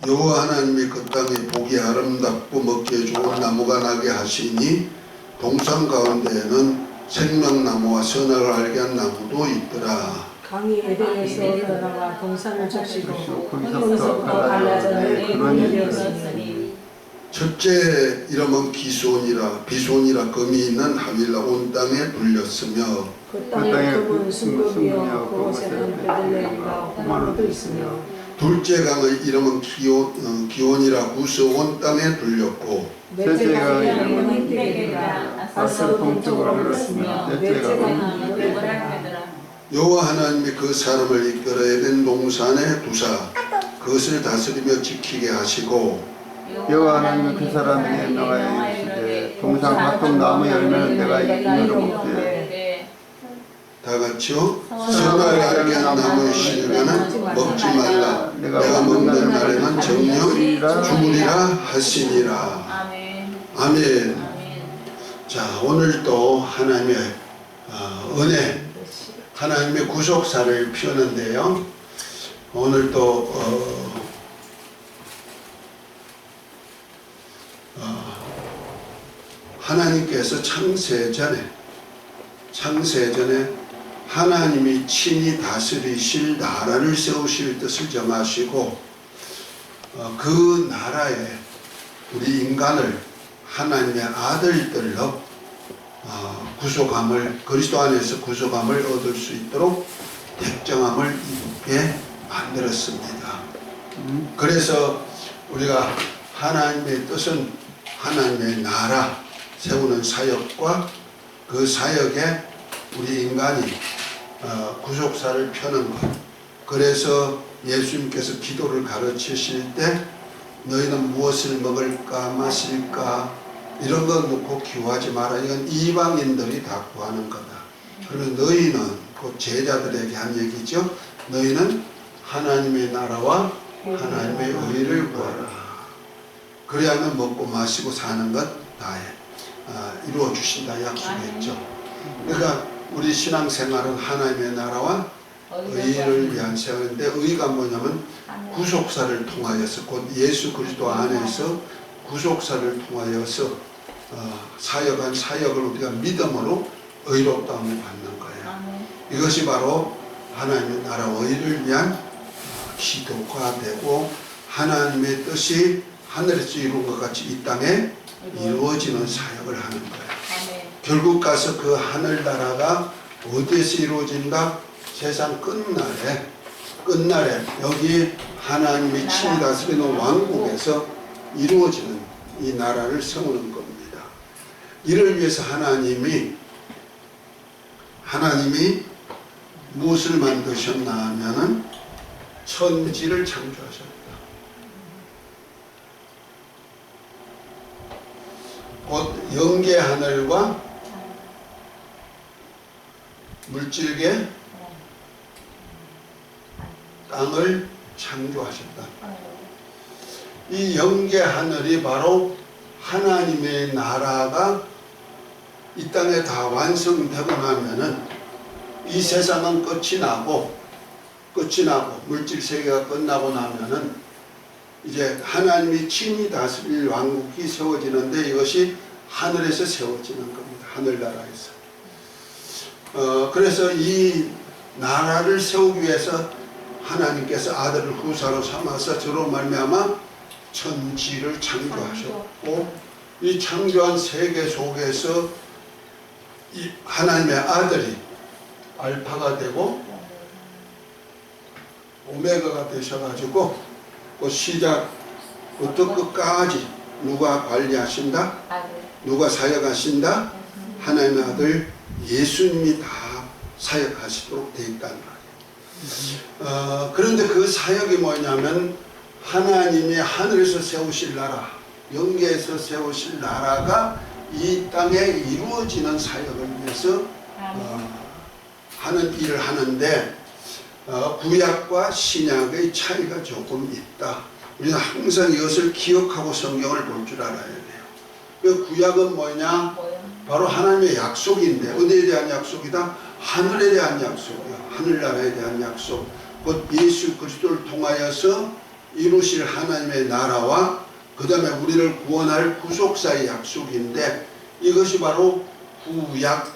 여호와 하나님이 그 땅에 보기 아름답고 먹기에 좋은 나무가 나게 하시니 동산 가운데에는 생명나무와 선악을 알게 한 나무도 있더라. 강이 에덴에서 흘러나와 동산을 적시고 거기서부터 갈라져 그런 일이 되었으니 첫째 이름은 기손이라 비손이라 금이 있는 하윌라 온 땅에 불렸으며 그 땅에 금은 순금이요 그곳에는 베들레헴과 호마노도 있으며 둘째 강의 이름은 기온이라 구스 온 땅에 불렸고 넷째 강의 이름은 힌데게라 아스로 동쪽으로 흘렀으며 넷째 강은 모레더라. 여호와 하나님이 그 사람을 이끌어 에덴 동산에 두사 그것을 다스리며 지키게 하시고 여호와 하나님은 그 사람에게 나와 이르시되 동산 각종 나무 열매는 내가 이르러 먹되 다 같이요. 선악을 알게 한 나무의 실과는 먹지 말라. 내가 먹는 날에는 정녕 죽으리라 하시니라. 아멘. 자, 오늘도 하나님의 은혜, 하나님의 구속사를 펴는데요. 오늘도 하나님께서 창세전에 하나님이 친히 다스리실 나라를 세우실 뜻을 정하시고 그 나라에 우리 인간을 하나님의 아들들로 구속함을 그리스도 안에서 구속함을 얻을 수 있도록 택정함을 이루게 만들었습니다. 그래서 우리가 하나님의 뜻은 하나님의 나라 세우는 사역과 그 사역에 우리 인간이 구속사를 펴는 것. 그래서 예수님께서 기도를 가르치실 때 너희는 무엇을 먹을까 마실까 이런 거 묻고 기호하지 마라. 이건 이방인들이 다 구하는 거다. 그리고 너희는 곧 제자들에게 한 얘기죠. 너희는 하나님의 나라와 하나님의 의를 구하라. 그래야만 먹고 마시고 사는 것 다 이루어 주신다 약속했죠. 그러니까 우리 신앙생활은 하나님의 나라와 의를 위한 생활인데 의가 뭐냐면 구속사를 통하여서 곧 예수 그리스도 안에서 구속사를 통하여서 사역한 사역을 우리가 믿음으로 의롭다함을 받는 거예요. 이것이 바로 하나님의 나라와 의를 위한 기도가 되고 하나님의 뜻이 하늘에서 이룬 것 같이 이 땅에 이루어지는 사역을 하는 거예요. 결국 가서 그 하늘나라가 어디에서 이루어진다? 세상 끝날에 여기 하나님이 친히 다스리는 왕국에서 이루어지는 이 나라를 세우는 겁니다. 이를 위해서 하나님이 무엇을 만드셨나 하면은 천지를 창조하셨다. 곧 영계 하늘과 물질계 땅을 창조하셨다. 이 영계 하늘이 바로 하나님의 나라가 이 땅에 다 완성되고 나면은 이 세상은 끝이 나고 물질 세계가 끝나고 나면은 이제 하나님이 친히 다스릴 왕국이 세워지는데 이것이 하늘에서 세워지는 겁니다. 하늘나라에서. 그래서 이 나라를 세우기 위해서 하나님께서 아들을 후사로 삼아서 저로 말미암아 천지를 창조하셨고 이 창조한 세계 속에서 이 하나님의 아들이 알파가 되고 오메가가 되셔가지고 그 시작부터 끝까지 누가 관리하신다? 누가 사역하신다? 하나님의 아들 예수님이 다 사역하시도록 되어 있단 말이에요. 그런데 그 사역이 뭐냐면 하나님이 하늘에서 세우실 나라, 영계에서 세우실 나라가 이 땅에 이루어지는 사역을 위해서 하는 일을 하는데 구약과 신약의 차이가 조금 있다. 우리는 항상 이것을 기억하고 성경을 볼 줄 알아야 돼요. 그 구약은 뭐냐? 바로 하나님의 약속인데 어디에 대한 약속이다? 하늘에 대한 약속이야. 하늘나라에 대한 약속. 곧 예수 그리스도를 통하여서 이루실 하나님의 나라와 그 다음에 우리를 구원할 구속사의 약속인데 이것이 바로 구약이란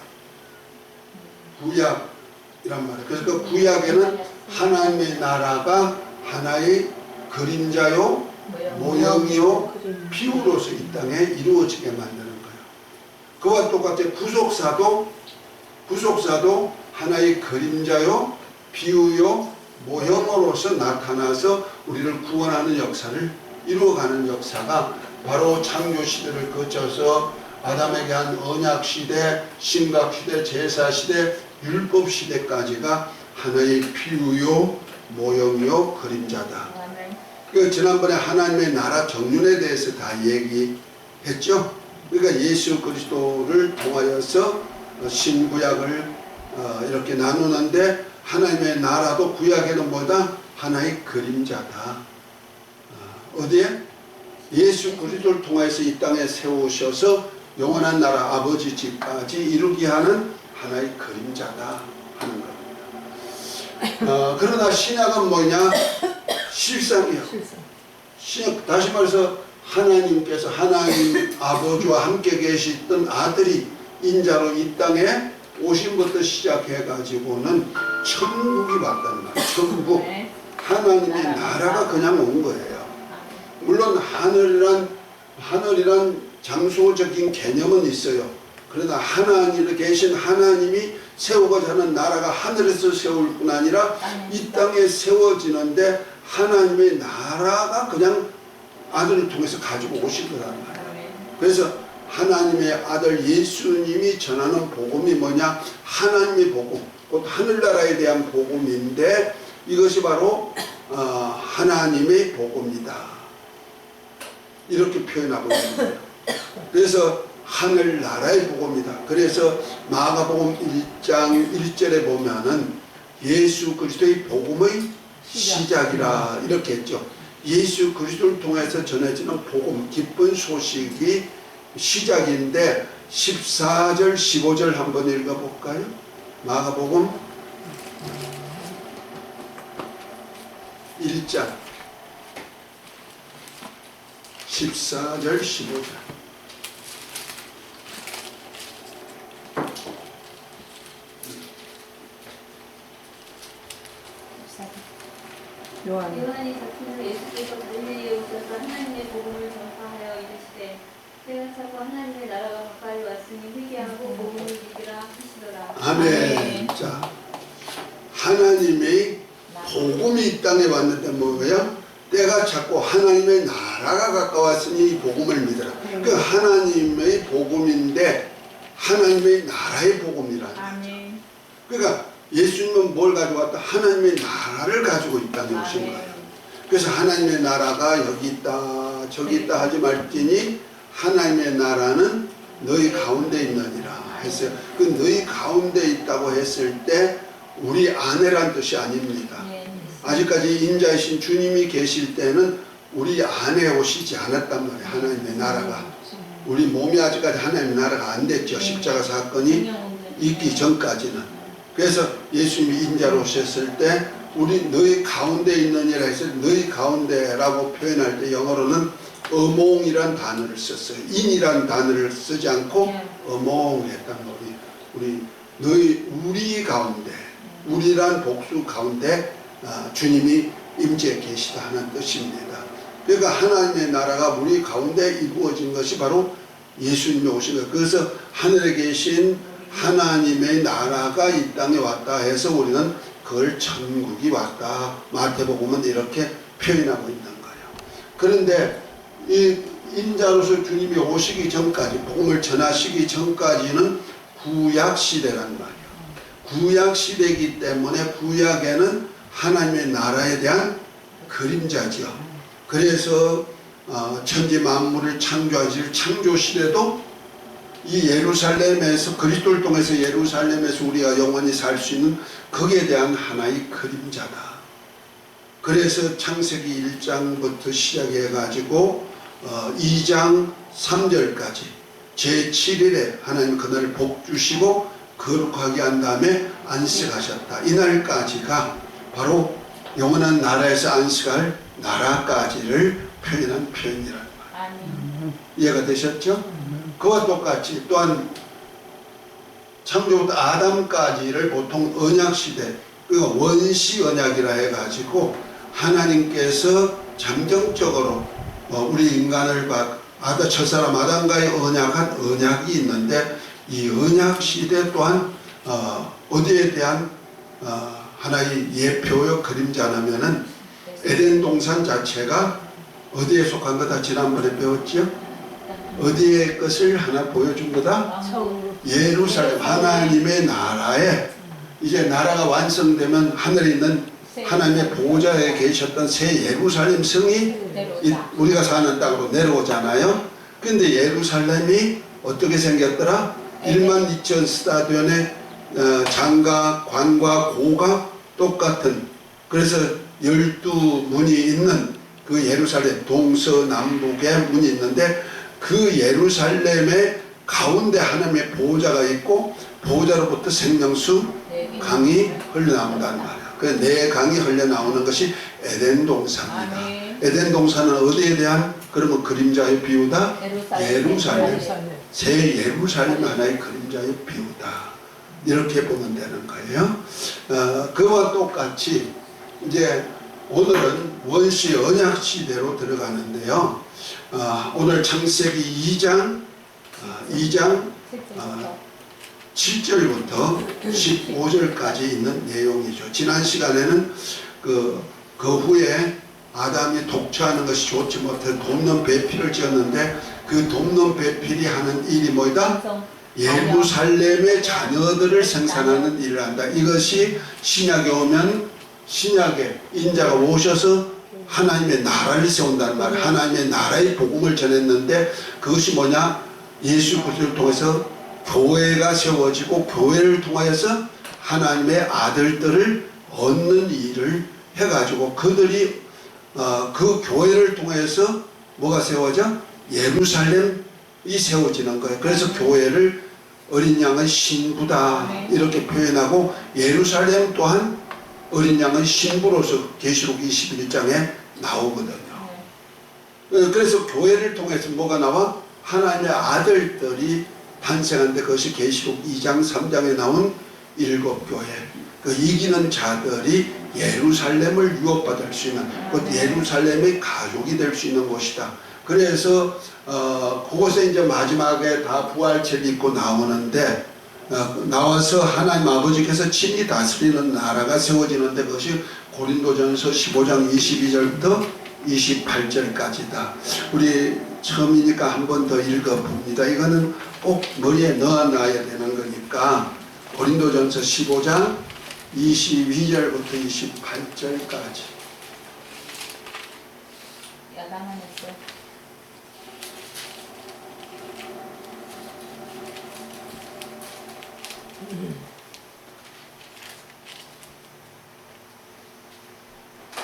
말이에요. 그래서 그 구약에는 하나님의 나라가 하나의 그림자요 모형이요 비유로서 이 땅에 이루어지게 만드는 거예요. 그와 똑같이 구속사도 하나의 그림자요 비유요 모형으로서 나타나서 우리를 구원하는 역사를 이루어가는 역사가 바로 창조시대를 거쳐서 아담에게 한 언약시대, 신각시대, 제사시대, 율법시대까지가 하나의 비유요 모형이요 그림자다. 그 지난번에 하나님의 나라 정륜에 대해서 다 얘기했죠. 그러니까 예수 그리스도를 통하여서 신구약을 이렇게 나누는데 하나님의 나라도 구약에는 뭐다? 하나의 그림자다. 어디에? 예수 그리스도를 통해서 이 땅에 세우셔서 영원한 나라 아버지 집까지 이루게 하는 하나의 그림자다 하는 겁니다. 그러나 신약은 뭐냐? 실상이요. 신약, 다시 말해서 하나님께서 하나님 아버지와 함께 계시던 아들이 인자로 이 땅에 오신 것부터 시작해 가지고는 천국이 왔단 말이에요. 천국. 하나님의 나라가 그냥 온 거예요. 물론 하늘이란 장소적인 개념은 있어요. 그러나 하나님에 계신 하나님이 세우고자 하는 나라가 하늘에서 세울 뿐 아니라 이 땅에 세워지는데 하나님의 나라가 그냥 아들을 통해서 가지고 오신 거란 말이에요. 그래서 하나님의 아들 예수님이 전하는 복음이 뭐냐? 하나님의 복음, 곧 하늘나라에 대한 복음인데 이것이 바로 하나님의 복음이다. 이렇게 표현하고 있는 거예요. 그래서 하늘나라의 복음이다. 그래서 마가복음 1장 1절에 보면은 예수 그리스도의 복음의 시작이라 이렇게 했죠. 예수 그리스도를 통해서 전해지는 복음, 기쁜 소식이 시작인데 14절, 15절 한번 읽어볼까요? 마가복음 1장 14절, 15절. 요한이 작품에서 예수께서 갈릴리에 오셔서 하나님의 복음을 전파하여 이르시되 때가 차고 하나님의 나라가 가까이 왔으니 회개하고 복음을 믿으라 하시더라. 아멘. 자, 하나님의 복음이 이 땅에 왔는데 뭐예요? 때가 찼고 하나님의 나라가 가까웠으니 이 복음을 믿으라. 그 하나님의 복음인데 하나님의 나라의 복음이라는 거죠. 그러니까 예수님은 뭘 가지고 왔다? 하나님의 나라를 가지고 이 땅에 오신 거예요. 그래서 하나님의 나라가 여기 있다 저기 있다 하지 말지니 하나님의 나라는 너희 가운데 있느니라 했어요. 그 너희 가운데 있다고 했을 때 우리 안에란 뜻이 아닙니다. 아직까지 인자이신 주님이 계실 때는 우리 안에 오시지 않았단 말이에요. 하나님의 나라가. 우리 몸이 아직까지 하나님의 나라가 안 됐죠. 십자가 사건이 있기 전까지는. 그래서 예수님이 인자로 오셨을 때 우리 너희 가운데 있느니라 해서 너희 가운데라고 표현할 때 영어로는 among이란 단어를 썼어요. in이란 단어를 쓰지 않고 among 했단 말이에요. 우리 가운데, 우리란 복수 가운데 주님이 임재해 계시다 하는 뜻입니다. 그러니까 하나님의 나라가 우리 가운데 이루어진 것이 바로 예수님이 오신 거예요. 그래서 하늘에 계신 하나님의 나라가 이 땅에 왔다 해서 우리는 그걸 천국이 왔다. 마태복음은 이렇게 표현하고 있는 거예요. 그런데 이 인자로서 주님이 오시기 전까지, 복음을 전하시기 전까지는 구약시대란 말이에요. 구약시대이기 때문에 구약에는 하나님의 나라에 대한 그림자죠. 그래서 천지 만물을 창조하실 창조시대도 이 예루살렘에서 그리스도를 통해서 예루살렘에서 우리가 영원히 살 수 있는 거기에 대한 하나의 그림자다. 그래서 창세기 1장부터 시작해 가지고 2장 3절까지 제7일에 하나님 그날을 복 주시고 거룩하게 한 다음에 안식하셨다. 이날까지가 바로 영원한 나라에서 안식할 나라까지를 표현한 표현이란 말이에요. 아멘. 이해가 되셨죠? 그와 똑같이 또한 창조부터 아담까지를 보통 언약시대, 그리고 원시 언약이라 해가지고 하나님께서 잠정적으로 우리 인간을 첫사람 아담과의 언약한 언약이 있는데, 이 언약시대 또한 어디에 대한 하나의 예표요 그림자라면은 에덴 동산 자체가 어디에 속한 거다 지난번에 배웠죠? 어디의 것을 하나 보여준 거다? 예루살렘, 하나님의 나라에 이제 나라가 완성되면 하늘에 있는 하나님의 보호자에 계셨던 새 예루살렘 성이 우리가 사는 땅으로 내려오잖아요. 근데 예루살렘이 어떻게 생겼더라? 1만 2천 스타디온의 장과 관과 고가 똑같은, 그래서 12문이 있는 그 예루살렘 동서남북에 문이 있는데, 그 예루살렘의 가운데 하나님의 보호자가 있고 보호자로부터 생명수 강이 흘러나온다는 말이야. 그 네 강이 흘러나오는 것이 에덴 동산입니다. 에덴 동산은 어디에 대한 그러면 그림자의 비유다? 예루살렘. 새 예루살렘 하나의 그림자의 비유다. 이렇게 보면 되는 거예요. 그와 똑같이 이제 오늘은 원시 언약 시대로 들어가는데요. 오늘 창세기 2장 7절부터 15절까지 있는 내용이죠. 지난 시간에는 그 후에 아담이 독처하는 것이 좋지 못해 돕는 배필을 지었는데, 그 돕는 배필이 하는 일이 뭐다? 예루살렘의 자녀들을 생산하는 일을 한다. 이것이 신약에 오면 신약에 인자가 오셔서 하나님의 나라를 세운다는 말, 하나님의 나라의 복음을 전했는데, 그것이 뭐냐? 예수 그리스도를 통해서 교회가 세워지고 교회를 통하여서 하나님의 아들들을 얻는 일을 해가지고 그들이 그 교회를 통해서 뭐가 세워져? 예루살렘이 세워지는 거예요. 그래서 교회를 어린 양의 신부다 이렇게 표현하고, 예루살렘 또한 어린 양의 신부로서 계시록 21장에 나오거든요. 그래서 교회를 통해서 뭐가 나와? 하나님의 아들들이 탄생하는데, 그것이 계시록 2장 3장에 나온 7교회, 그 이기는 자들이 예루살렘을 유업받을 수 있는, 곧 예루살렘의 가족이 될 수 있는 곳이다. 그래서 그곳에 이제 마지막에 다 부활체를 입고 나오는데, 나와서 하나님 아버지께서 친히 다스리는 나라가 세워지는데, 그것이 고린도전서 15장 22절부터 28절까지다. 우리 처음이니까 한 번 더 읽어봅니다. 이거는 꼭 머리에 넣어놔야 되는 거니까, 고린도전서 15장 22절부터 28절까지. 야당하였어.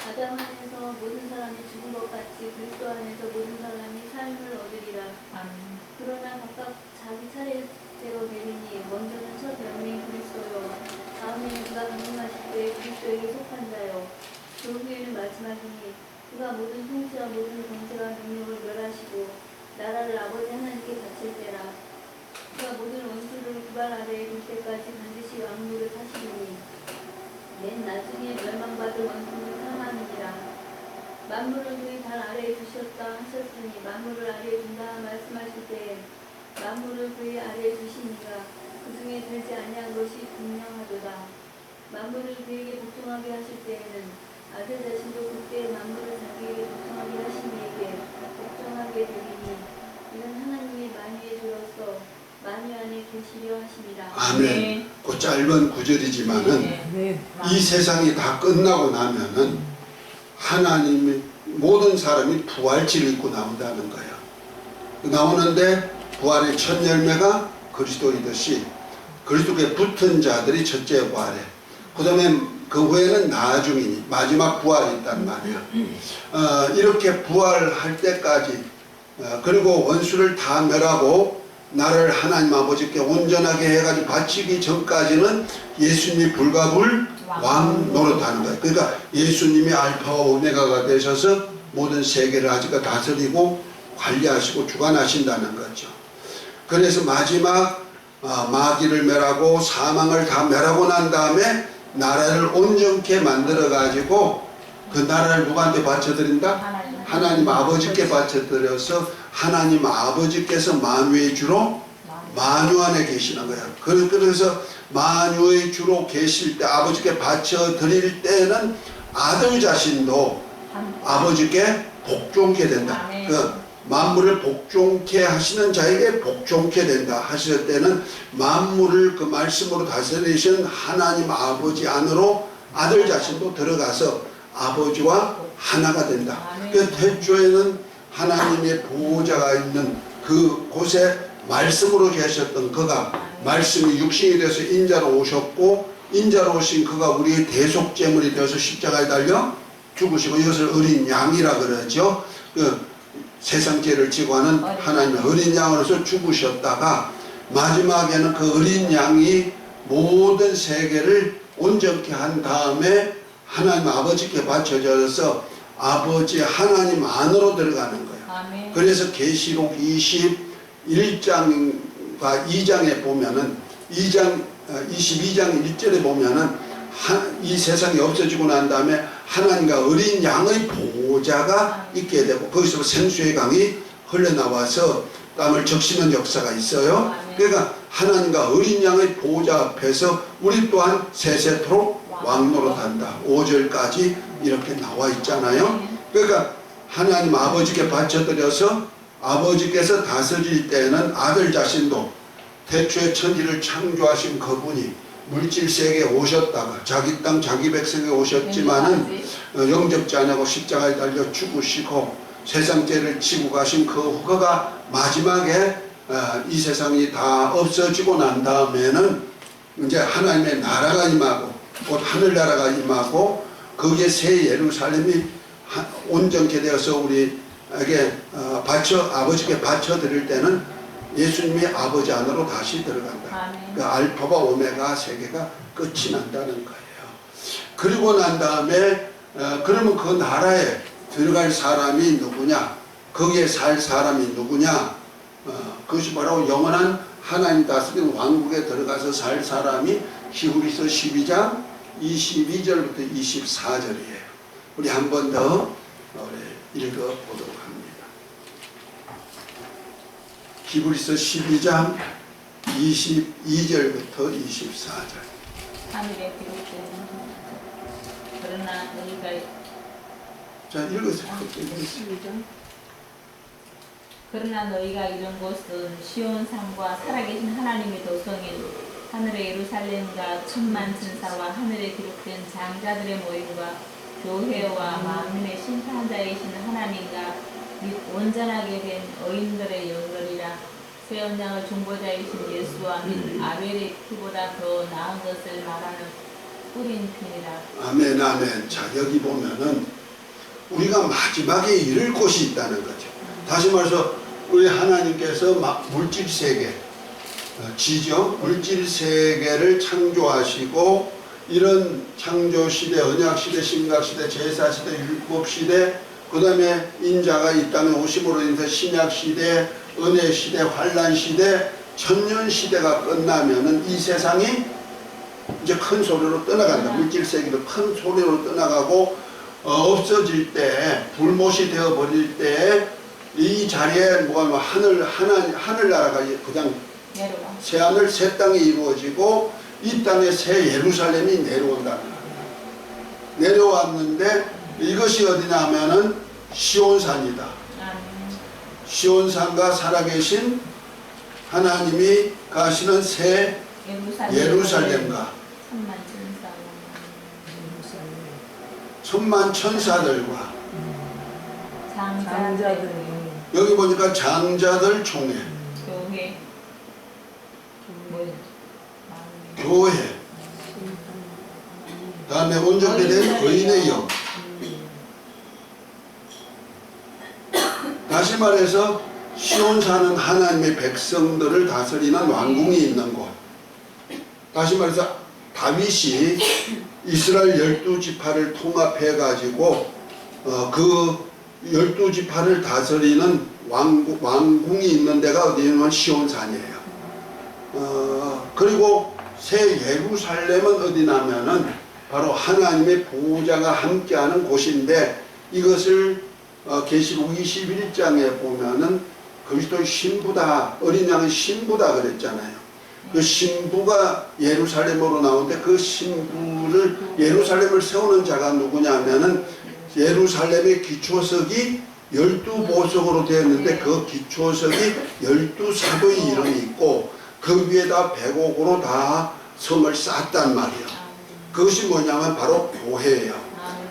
아담 안에서 모든 사람이 죽은 것 같이 그리스도 안에서 모든 사람이 삶을 얻으리라. 그러나 각각 자기 차례대로 되리니, 먼저는 첫 영민 그리스도요, 다음에는 그가 강림하실 때 그리스도에게 속한 자요, 그 후에는 마지막이니 그가 모든 통치와 모든 권세와 능력을 멸하시고 나라를 아버지 하나님께 바칠 때라. 그가 모든 원수를 그 발 아래에 둘 때까지 반드시 왕노를 하시리니, 맨 나중에 멸망받을 원수는 사망이니라. 만물을 그의 발 아래에 두셨다 하셨으니, 만물을 아래에 둔다 말씀하실 때에 만물을 그의 아래에 두시니가 그 중에 들지 아니한 것이 분명하도다. 만물을 그에게 복종하게 하실 때에는 아들 자신도 그때 만물을 자기에게 복종하게 하시니에게 복종하게 되리니, 이는 하나님의 만유의 주로서 만유 안에 계시려 하심이라. 아멘. 그 짧은 구절이지만은 이 세상이 다 끝나고 나면은 하나님의 모든 사람이 부활체를 입고 나온다는 거예요. 나오는데 부활의 첫 열매가 그리스도이듯이 그리스도께 붙은 자들이 첫째 부활에, 그 다음에 그 후에는 나중이니 마지막 부활이 있단 말이에요. 이렇게 부활할 때까지, 그리고 원수를 다 멸하고 나를 하나님 아버지께 온전하게 해가지고 바치기 전까지는 예수님이 불과 불 왕 노릇하는 거예요. 그러니까 예수님이 알파와 오메가가 되셔서 모든 세계를 아직까 다스리고 관리하시고 주관하신다는 거죠. 그래서 마지막 마귀를 멸하고 사망을 다 멸하고 난 다음에 나라를 온전케 만들어 가지고 그 나라를 누구한테 바쳐드린다? 하나님 아버지께 바쳐드려서 하나님 아버지께서 만유의 주로 만유 안에 계시는 거야. 그래서 만유의 주로 계실 때 아버지께 바쳐드릴 때는 아들 자신도 아버지께 복종케 된다. 그 만물을 복종케 하시는 자에게 복종케 된다 하실 때는 만물을 그 말씀으로 다스리신 하나님 아버지 안으로 아들 자신도 들어가서 아버지와 하나가 된다. 그 태초에는 하나님의 보호자가 있는 그 곳에 말씀으로 계셨던 그가 말씀이 육신이 돼서 인자로 오셨고 인자로 오신 그가 우리의 대속제물이 되어서 십자가에 달려 죽으시고 이것을 어린 양이라 그러죠. 그 세상 죄를 지고 하는 하나님의 어린 양으로서 죽으셨다가 마지막에는 그 어린 양이 모든 세계를 온전케 한 다음에 하나님 아버지께 바쳐져서 아버지 하나님 안으로 들어가는 거예요. 아멘. 그래서 계시록 21장과 2장에 보면은 22장 1절에 보면은 이 세상이 없어지고 난 다음에 하나님과 어린 양의 보호자가 있게 되고 거기서 생수의 강이 흘러나와서 땀을 적시는 역사가 있어요. 그러니까 하나님과 어린 양의 보호자 앞에서 우리 또한 세세토록 왕노릇한다. 5절까지 이렇게 나와 있잖아요. 그러니까 하나님 아버지께 바쳐드려서 아버지께서 다스릴 때는 아들 자신도 태초에 천지를 창조하신 그분이 물질세계에 오셨다가 자기 땅 자기 백성에 오셨지만은 영접지 않고 십자가에 달려 죽으시고 세상 죄를 지고 가신 그 후가가 마지막에 이 세상이 다 없어지고 난 다음에는 이제 하나님의 나라가 임하고 곧 하늘나라가 임하고 거기에 새 예루살렘이 온전케 되어서 우리에게 아버지께 바쳐드릴 때는 예수님이 아버지 안으로 다시 들어간다. 그 알파와 오메가 세계가 끝이 난다는 거예요. 그리고 난 다음에 그러면 그 나라에 들어갈 사람이 누구냐? 거기에 살 사람이 누구냐? 그것이 바로 영원한 하나님 다스리는 왕국에 들어가서 살 사람이 히브리서 12장 22절부터 24절이에요. 우리 한 번 더 읽어보도록 합니다. 히브리서 12장 22절부터 24절. 하늘에 기록된 그러나 너희가 자, 읽으세요. 그러나 너희가 이런 곳은 시온산과 살아계신 하나님의 도성인 하늘의 예루살렘과 천만 천사와 하늘에 기록된 장자들의 모임과 교회와 만민의 심판자이신 하나님과 및 온전하게 된 어인들의 영광이라 새 언약의 중보자이신 예수와 및 아벨의 피보다 더 나은 것을 말하는 뿌린 편이라. 아멘, 아멘. 자, 여기 보면은 우리가 마지막에 이를 곳이 있다는 거죠. 다시 말해서 우리 하나님께서 물질 세계, 지죠? 물질 세계를 창조하시고 이런 창조 시대, 언약 시대, 신약 시대, 제사 시대, 율법 시대, 그 다음에 인자가 이 땅에 오심으로 인해서 신약 시대, 은혜 시대, 환란 시대, 천년 시대가 끝나면은 이 세상이 이제 큰 소리로 떠나간다. 물질 세계로 큰 소리로 떠나가고 없어질 때, 불못이 되어 버릴 때 이 자리에 뭐가 하늘나라가 그냥 새 하늘 새 땅이 이루어지고 이 땅에 새 예루살렘이 내려온다는 거예요. 내려왔는데 이것이 어디냐 하면은 시온산이다. 시온산과 살아계신 하나님이 가시는 새 예루살렘과 천만 천사들과 장자들 여기 보니까 장자들 총회 교회 다음에 온전케 된 의인의 영. 다시 말해서 시온산은 하나님의 백성들을 다스리는 왕궁이 있는 곳. 다시 말해서 다윗이 이스라엘 12지파를 통합해 가지고 그 12지파를 다스리는 왕궁이 있는 데가 어디냐면 시온산이에요. 그리고 새 예루살렘은 어디냐면은 바로 하나님의 보호자가 함께하는 곳인데, 이것을 계시록 21장에 보면은 그리스도의 신부다, 어린 양의 신부다 그랬잖아요. 그 신부가 예루살렘으로 나오는데, 그 신부를 예루살렘을 세우는 자가 누구냐면은 예루살렘의 기초석이 12보석으로 되어 있는데, 그 기초석이 12사도의 이름이 있고 그 위에다 100옥으로 다 성을 쌓았단 말이에요. 그것이 뭐냐면 바로 교회예요.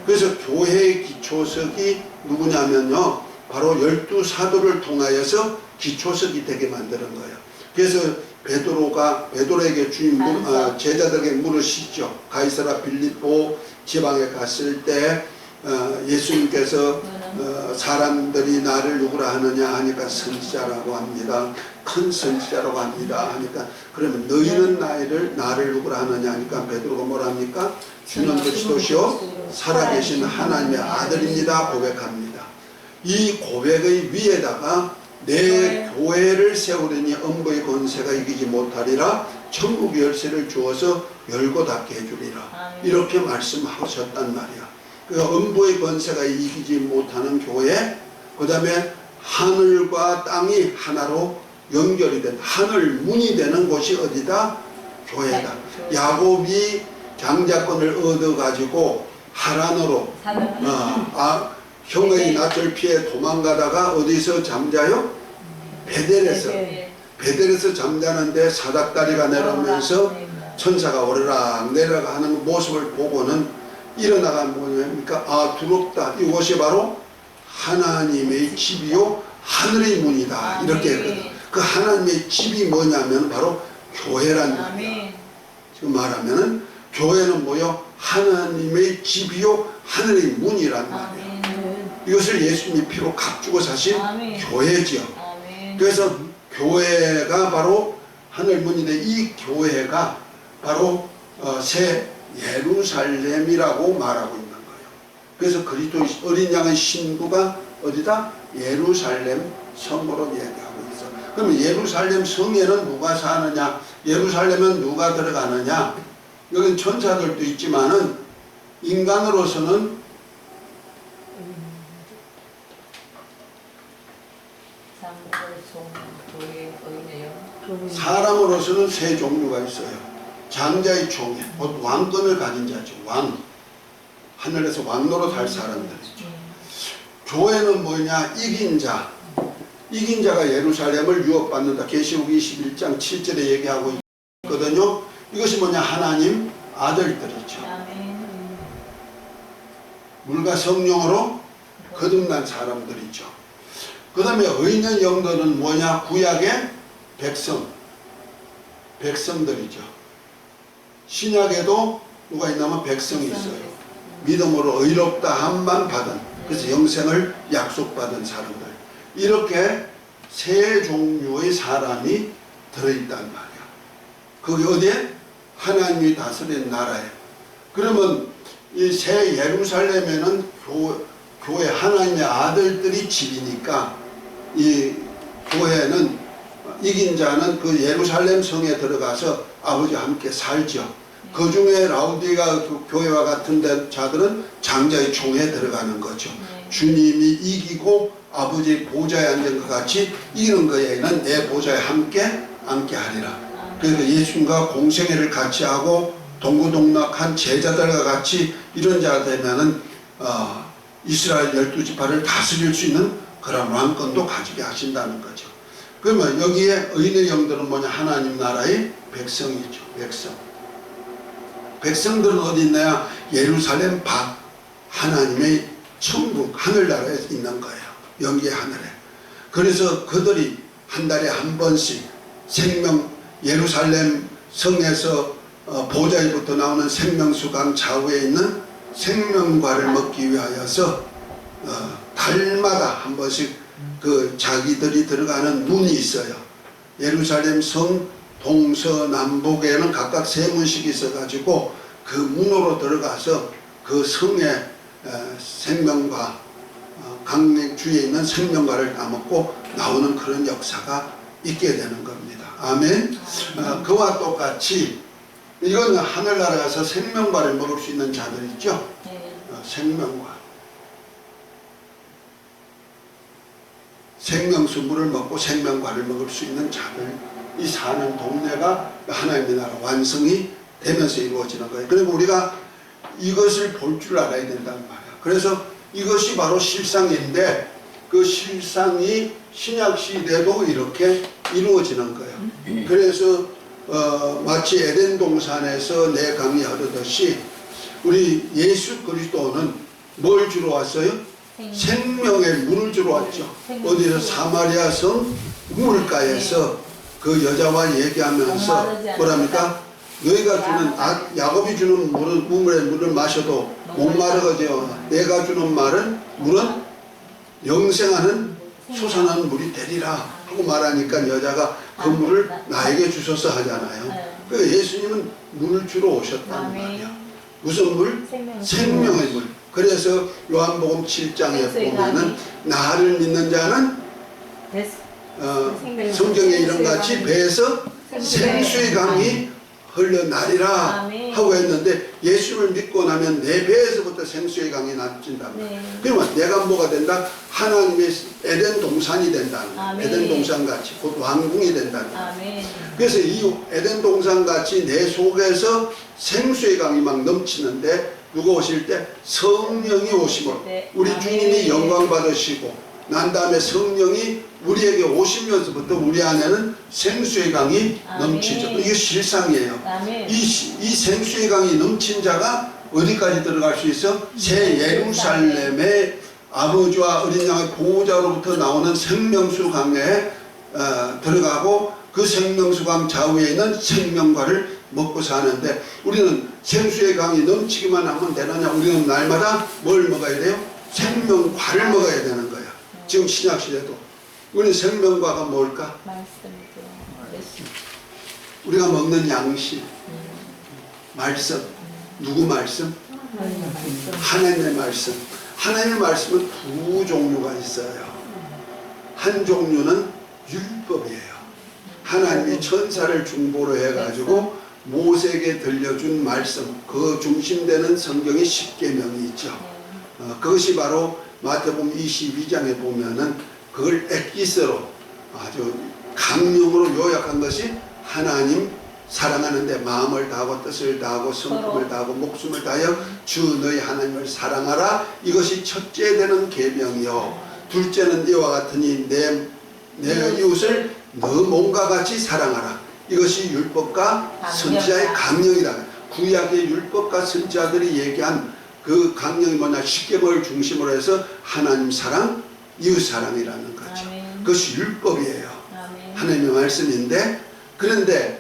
그래서 교회의 기초석이 누구냐면요, 바로 12사도를 통하여서 기초석이 되게 만드는 거예요. 그래서 베드로에게 제자들에게 물으시죠. 가이사라 빌립보 지방에 갔을 때 예수님께서 사람들이 나를 누구라 하느냐 하니까 선지자라고 합니다. 큰 선지자라고 합니다 하니까, 그러면 너희는 나를 누구라 하느냐 하니까 베드로가 뭐라 합니까? 주는 그리스도시요 살아계신 하나님의 아들입니다 고백합니다. 이 고백의 위에다가 내 교회를 세우려니 엄부의 권세가 이기지 못하리라, 천국 열쇠를 주어서 열고 닫게 해주리라, 이렇게 말씀하셨단 말이야. 그 엄부의 권세가 이기지 못하는 교회, 그 다음에 하늘과 땅이 하나로 연결이 된 하늘 문이 되는 곳이 어디다? 교회다. 야곱이 장자권을 얻어가지고 하란으로 형의 낯을 피해 도망가다가 어디서 잠자요? 베델에서 잠자는데 사닥다리가 내려오면서 천사가 오르락 내려가 하는 모습을 보고는 일어나가 뭐냐니까 두렵다, 이곳이 바로 하나님의 집이요 하늘의 문이다, 이렇게 했거든. 그 하나님의 집이 뭐냐면 바로 교회란 말이야. 지금 말하면은 교회는 뭐요? 하나님의 집이요 하늘의 문이란 말이야. 이것을 예수님이 피로 값주고 사신 교회지요. 그래서 교회가 바로 하늘 문인데, 이 교회가 바로 새 예루살렘이라고 말하고 있는 거예요. 그래서 그리스도 어린 양의 신부가 어디다? 예루살렘 성으로 얘기하고 있어. 그러면 예루살렘 성에는 누가 사느냐? 예루살렘은 누가 들어가느냐? 여기는 천사들도 있지만은 인간으로서는 사람으로서는 세 종류가 있어요. 장자의 총회, 곧 왕권을 가진 자죠. 왕, 하늘에서 왕노릇 할 사람들이죠. 교회는 뭐냐? 이긴 자. 이긴 자가 예루살렘을 유업받는다. 계시록 21장 7절에 얘기하고 있거든요. 이것이 뭐냐? 하나님 아들들이죠. 물과 성령으로 거듭난 사람들이죠. 그 다음에 의인의 영들은 뭐냐? 구약의 백성들이죠. 신약에도 누가 있냐면 백성이 있어요. 믿음으로 의롭다 함만 받은, 그래서 영생을 약속받은 사람들. 이렇게 세 종류의 사람이 들어있단 말이야. 그게 어디에? 하나님이 다스린 나라에. 그러면 이 새 예루살렘에는 교회 하나님의 아들들이 집이니까, 이 교회는 이긴 자는 그 예루살렘 성에 들어가서 아버지와 함께 살죠. 그 중에 라우디가 교회와 같은 자들은 장자의 총회에 들어가는 거죠. 주님이 이기고 아버지의 보좌에 앉은 것 같이 이기는 거에는 내 보좌에 함께 앉게 하리라. 그래서 예수님과 공생애를 같이 하고 동고동락한 제자들과 같이 이런 자가 되면은 이스라엘 12지파를 다스릴 수 있는 그런 왕권도 가지게 하신다는 거죠. 그러면 여기에 의인의 영들은 뭐냐? 하나님 나라의 백성이죠. 백성들은 어디 있나요? 예루살렘 밖 하나님의 천국 하늘나라에 있는 거예요. 영계 하늘에. 그래서 그들이 한 달에 한 번씩 예루살렘 성에서 보좌에부터 나오는 생명수강 좌우에 있는 생명과를 먹기 위하여서 달마다 한 번씩 그 자기들이 들어가는 문이 있어요. 예루살렘 성 동서남북에는 각각 세 문씩 있어가지고 그 문으로 들어가서 그 성의 생명과 강릉 주위에 있는 생명과를 따먹고 나오는 그런 역사가 있게 되는 겁니다. 아멘. 그와 똑같이 이건 하늘나라에 가서 생명과를 먹을 수 있는 자들 있죠. 생명과 생명수 물을 먹고 생명과를 먹을 수 있는 자들이 사는 동네가 하나님의 나라 완성이 되면서 이루어지는 거예요. 그리고 우리가 이것을 볼 줄 알아야 된다는 말이야. 그래서 이것이 바로 실상인데 그 실상이 신약 시대도 이렇게 이루어지는 거예요. 그래서 마치 에덴 동산에서 내 강이 흐르듯이 우리 예수 그리스도는 뭘 주러 왔어요? 생명의 물을 주러 왔죠. 어디서 사마리아 성 우물가에서 그 여자와 얘기하면서 뭐랍니까? 너희가 주는 야곱이 주는 물은 우물의 물을 마셔도 못 마르거든요. 내가 주는 물은 영생하는 솟아나는 물이 되리라 하고 말하니까 여자가 그 물을 나에게 주소서 하잖아요. 그러니까 예수님은 물을 주러 오셨단 말이야. 무슨 물? 생명의 물. 그래서 요한복음 7장에 보면은 나를 믿는 자는 성경에 이런 같이 배에서 생수의 강이 흘러나리라 하고 했는데 예수를 믿고 나면 내 배에서부터 생수의 강이 나친다. 그러면 내가 뭐가 된다? 하나님의 에덴 동산이 된다는 거예요. 에덴 동산같이 곧 왕궁이 된다는 거예요. 그래서 이 에덴 동산같이 내 속에서 생수의 강이 막 넘치는데 누가 오실 때? 성령이 오심으로 우리 주님이 영광 받으시고 난 다음에 성령이 우리에게 오시면서부터 우리 안에는 생수의 강이 넘치죠. 이게 실상이에요. 이 생수의 강이 넘친 자가 어디까지 들어갈 수 있어? 새 예루살렘의 아버지와 어린 양의 보호자로부터 나오는 생명수 강에 들어가고 그 생명수 강 좌우에 있는 생명과를 먹고 사는데 우리는 생수의 강이 넘치기만 하면 되느냐? 우리는 날마다 뭘 먹어야 돼요? 생명과를 먹어야 되는 거야. 지금 신약시대도 우리 생명과가 뭘까? 우리가 먹는 양식 말씀. 누구 말씀? 하나님의 말씀. 하나님의 말씀은 두 종류가 있어요. 한 종류는 율법이에요. 하나님이 천사를 중보로 해가지고 모세에게 들려준 말씀, 그 중심되는 성경의 십계명이 있죠. 그것이 바로 마태복음 22장에 보면은 그걸 엑기스로 아주 강령으로 요약한 것이 하나님 사랑하는데 마음을 다하고 뜻을 다하고 성품을 다하고 목숨을 다하여 주 너희 하나님을 사랑하라. 이것이 첫째 되는 계명이요. 둘째는 이와 같으니 내 이웃을 너 몸과 같이 사랑하라. 이것이 율법과 선지자의 강령이다. 구약의 율법과 선지자들이 얘기한 그 강령이 뭐냐? 십계명을 중심으로 해서 하나님 사랑, 이웃 사랑이라는 거죠. 그것이 율법이에요. 하나님의 말씀인데 그런데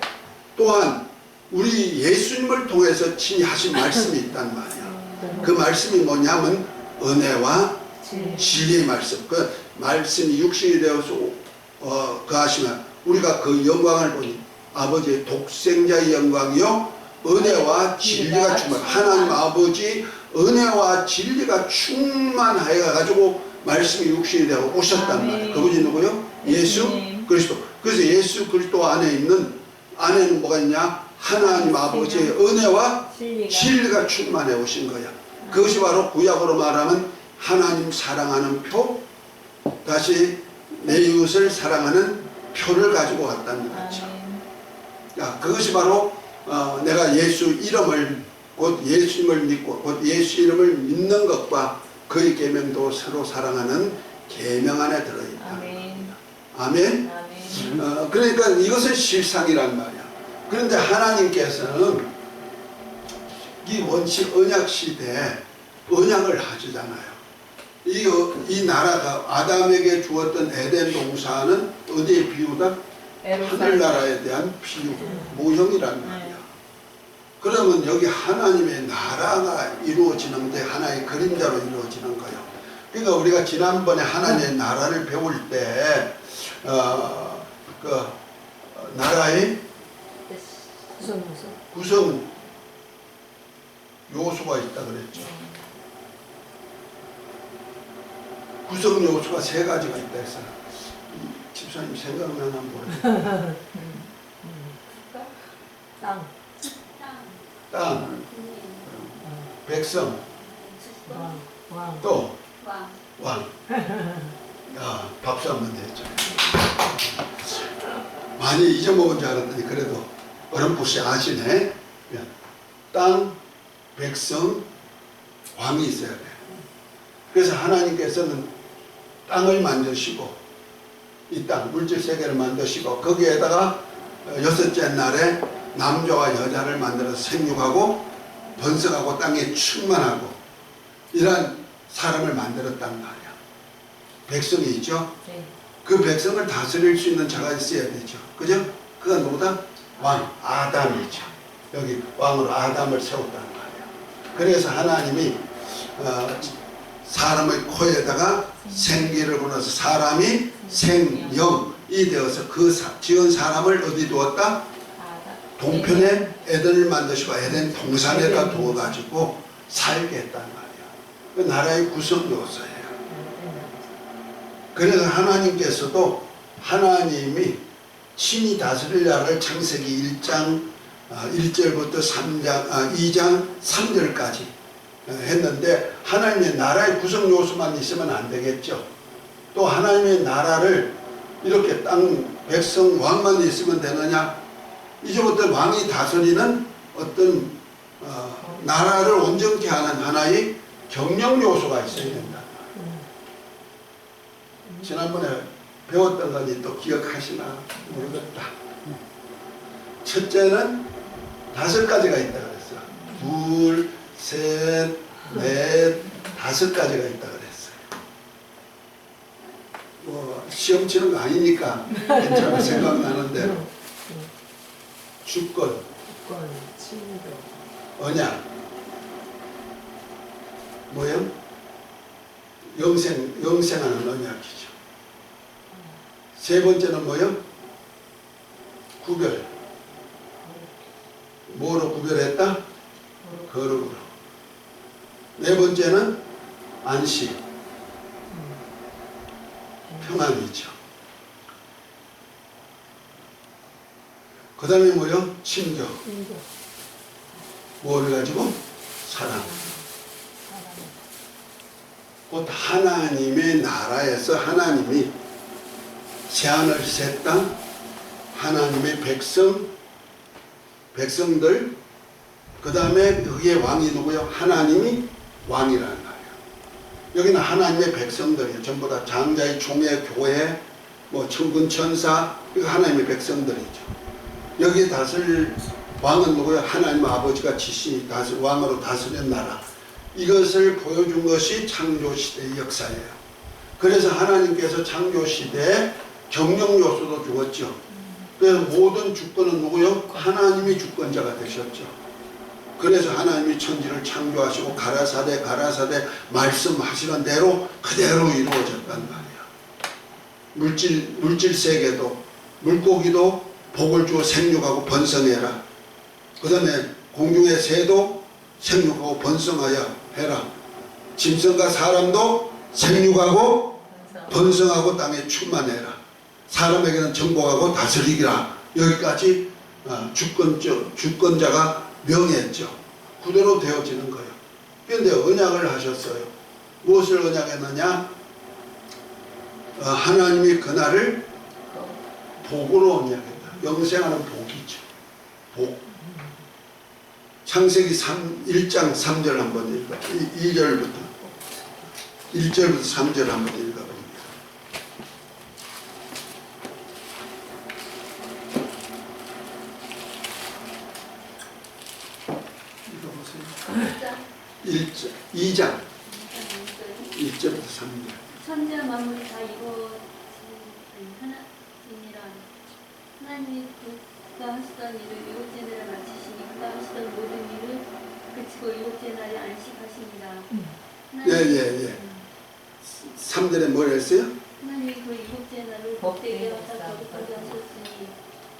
또한 우리 예수님을 통해서 친히 하신 말씀이 있단 말이야. 그 말씀이 뭐냐면 은혜와 진리의 말씀. 그 말씀이 육신이 되어서 그하시면 우리가 그 영광을 보니 아버지의 독생자의 영광이요 은혜와 진리가 충만. 하나님 아버지 은혜와 진리가 충만하여 가지고 말씀이 육신이 되어 오셨단 말이에요. 그분이 누구요? 예수 그리스도. 그래서 예수 그리스도 안에는 뭐가 있냐? 하나님 아버지의 은혜와 진리가 충만해 오신 거야. 그것이 바로 구약으로 말하면 하나님 사랑하는 표, 다시 내 이웃을 사랑하는 표를 가지고 왔다는 거죠. 그것이 바로 내가 예수 이름을 곧 예수님을 믿고 곧 예수 이름을 믿는 것과 그의 계명도 서로 사랑하는 계명 안에 들어있다. 아멘. 그러니까 이것은 실상이란 말이야. 그런데 하나님께서는 이 원칙 언약 시대에 언약을 하시잖아요. 이 나라가 아담에게 주었던 에덴 동산은 어디에 비유다? 하늘나라에 대한 비유, 모형이란 말이야. 그러면 여기 하나님의 나라가 이루어지는데 하나의 그림자로 이루어지는 거예요. 그러니까 우리가 지난번에 하나님의 나라를 배울 때 그 나라의 구성은 요소가 있다 그랬죠. 구성 요소가 3가지가 있다 해서 집사님 생각나나 모르겠어요. 땅, 땅, 백성, 왕, 또 왕. 왕. 야, 박수 한번 내죠. 많이 잊어먹은 줄 알았더니 그래도 어렴풋이 아시네. 땅, 백성, 왕이 있어야 돼. 그래서 하나님께서는 땅을 만드시고 이 땅, 물질 세계를 만드시고 거기에다가 6째 날에 남자와 여자를 만들어서 생육하고 번성하고 땅에 충만하고 이러한 사람을 만들었단 말이야. 백성이 있죠. 네. 그 백성을 다스릴 수 있는 자가 있어야 되죠. 그죠? 그가 누구다? 왕, 아담이죠. 여기 왕으로 아담을 세웠단 말이야. 그래서 하나님이 사람의 코에다가 생기를 불어서 사람이 생영이 되어서 그 지은 사람을 어디 두었다? 동편에 에덴을 만드시고 에덴 동산에다 두어가지고 살게 했단 말이야. 그 나라의 구성 요소예요. 그래서 하나님께서도 하나님이 친히 다스릴 나라를 창세기 1장 1절부터 2장 3절까지 했는데 하나님의 나라의 구성 요소만 있으면 안 되겠죠. 또 하나님의 나라를 이렇게 땅 백성 왕만 있으면 되느냐? 이제부터 왕이 다스리는 어떤 나라를 온전케 하는 하나의 경영 요소가 있어야 된다. 지난번에 배웠던 거니 또 기억하시나 모르겠다. 첫째는 5가지가 있다 그랬어. 2, 3, 4, 5가지가 있다 그랬어요. 뭐 시험 치는 거 아니니까 괜찮아 생각나는 대로. 주권, 친도, 언약, 뭐요? 영생하는 언약이죠. 3번째는 뭐요? 구별. 뭐로 구별했다? 거룩으로. 4번째는 안식, 평안이죠. 그 다음에 뭐요? 친교. 뭐를 가지고? 사랑. 곧 하나님의 나라에서 하나님이 새하늘 새 땅, 하나님의 백성들, 그 다음에 그게 왕이 누구요? 하나님이 왕이라는 거예요. 여기는 하나님의 백성들이에요. 전부 다 장자의 총회, 교회, 뭐 천군 천사, 이거 하나님의 백성들이죠. 여기 다스릴 왕은 누구요? 하나님 아버지가 지시 왕으로 다스린 나라. 이것을 보여준 것이 창조시대의 역사예요. 그래서 하나님께서 창조시대에 경영 요소도 주었죠. 그래서 모든 주권은 누구요? 하나님이 주권자가 되셨죠. 그래서 하나님이 천지를 창조하시고 가라사대 말씀하시는 대로 그대로 이루어졌단 말이야. 물질 세계도 물고기도 복을 주어 생육하고 번성해라. 그 다음에 공중의 새도 생육하고 번성하여 해라. 짐승과 사람도 생육하고 번성하고 땅에 충만해라. 사람에게는 정복하고 다스리기라. 여기까지 주권자가 명했죠. 그대로 되어지는 거예요. 그런데 언약을 하셨어요. 무엇을 언약했느냐? 하나님이 그날을 복으로 언약했다. 영생하는 복이죠. 복. 창세기 1장 3절 한번 읽어. 2절부터 1절부터 3절 한번 읽어봅니다. 읽어보세요. 2장 1절부터 3절. 천지와 만물이 다 이루어진 하나님이라. 하나님이 그가 하시던 일을 7째 날에 마치시니 그가 하시던 모든 일을 그치고 7째 날에 안식하십니다. 예. 3절에 뭘 했어요? 하나님이 그 7째 날을 복되게 하사 거룩하게 하셨으니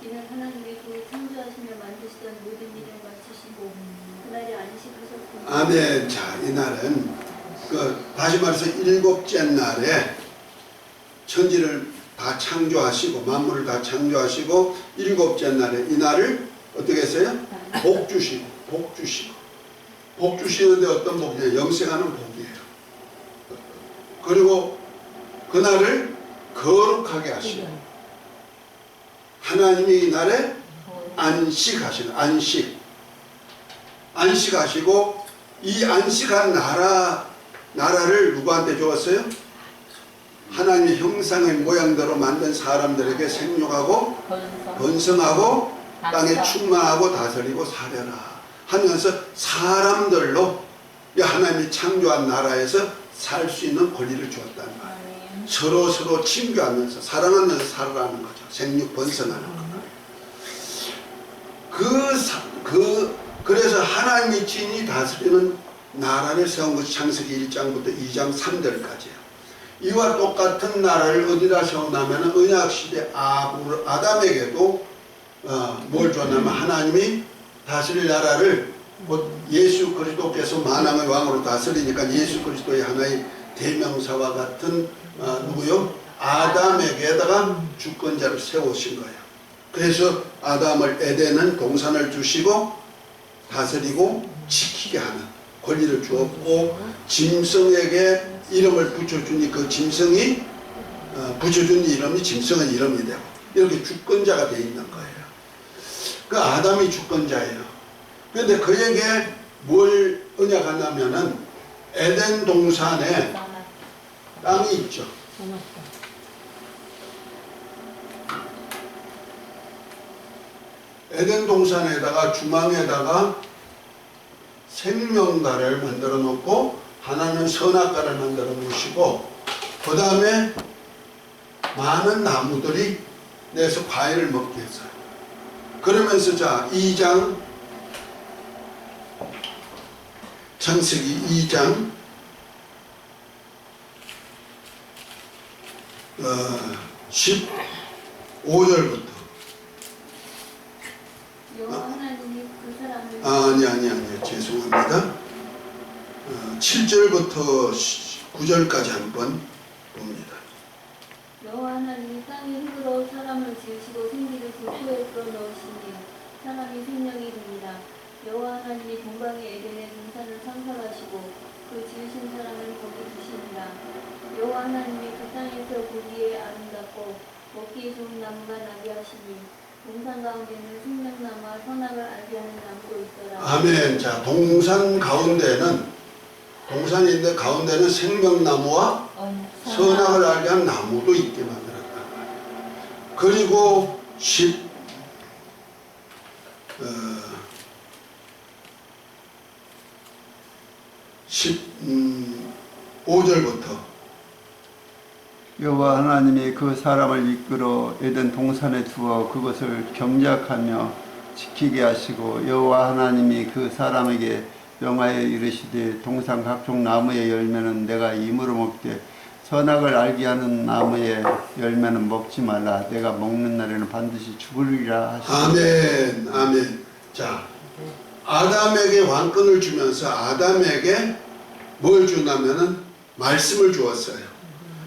이는 하나님이 그 창조하시며 만드시던 모든 일을 마치시고 그날에 안식하셨습니다. 아멘. 자, 이날은 다시 말해서 일곱째 날에 천지를 다 창조하시고 만물을 다 창조하시고 일곱째 날에 이날을 어떻게 했어요? 복 주시고 복 주시는데 어떤 복이냐? 영생하는 복이에요. 그리고 그날을 거룩하게 하시고 하나님이 이날에 안식하시는 안식하시고 이 안식한 나라를 누구한테 주었어요? 하나님의 형상의 모양대로 만든 사람들에게 생육하고 번성하고 땅에 충만하고 다스리고 살려라 하면서 사람들로 하나님이 창조한 나라에서 살 수 있는 권리를 주었다는 거예요. 서로 친교하면서 사랑하면서 살아가는 거죠. 생육 번성하는 거. 그래서 하나님이 친히 다스리는 나라를 세운 것이 창세기 1장부터 2장 3절까지예요. 이와 똑같은 나라를 어디다 세우냐면 언약시대 아담에게도 뭘 줬냐면 하나님이 다스릴 나라를 곧 예수 그리스도께서 만왕의 왕으로 다스리니까 예수 그리스도의 하나의 대명사와 같은 누구요? 아담에게다가 주권자를 세우신 거예요. 그래서 아담을 에덴은 동산을 주시고 다스리고 지키게 하는 권리를 주었고 짐승에게 이름을 붙여주니 그 짐승이 붙여준 이름이 짐승의 이름이 되고 이렇게 주권자가 되어 있는 거예요. 그 아담이 주권자예요. 그런데 그에게 뭘 언약하냐면은 에덴 동산에 땅이 있죠. 에덴 동산에다가 중앙에다가 생명가를 만들어 놓고 하나는 선악과를 만들어 놓으시고 그 다음에 많은 나무들이 내서 과일을 먹게 했어요. 그러면서 자 2장 창세기 2장 15절부터 여호와 하나님이 그 사람을 아니 죄송합니다. 7절부터 9절까지 한번 봅니다. 여호와 하나님이 땅의 흙으로 사람을 지으시고 생기를 그 토에 불어넣으시니 사람이 생명이 됩니다. 여호와 하나님이 동방의 에덴의 동산을 창설하시고 그 지으신 사람을 거기 두시니라. 여호와 하나님이 그 땅에서 보기에 아름답고 먹기에 좋은 나무가 나게 하시니 동산 가운데는 생명나무와 선악을 알게 하는 나무도 있더라. 아멘. 자, 동산 가운데는 동산이 있는데 가운데는 생명나무와 선악을 알게 한 나무도 있게 만들었다. 그리고 15절부터 여호와 하나님이 그 사람을 이끌어 에덴 동산에 두어 그것을 경작하며 지키게 하시고 여호와 하나님이 그 사람에게 명하여 이르시되 동산 각종 나무의 열매는 내가 임으로 먹되 선악을 알게 하는 나무의 열매는 먹지 말라. 내가 먹는 날에는 반드시 죽으리라 하시고. 아멘. 아멘. 자, 아담에게 왕권을 주면서 아담에게 뭘 주냐면은 말씀을 주었어요.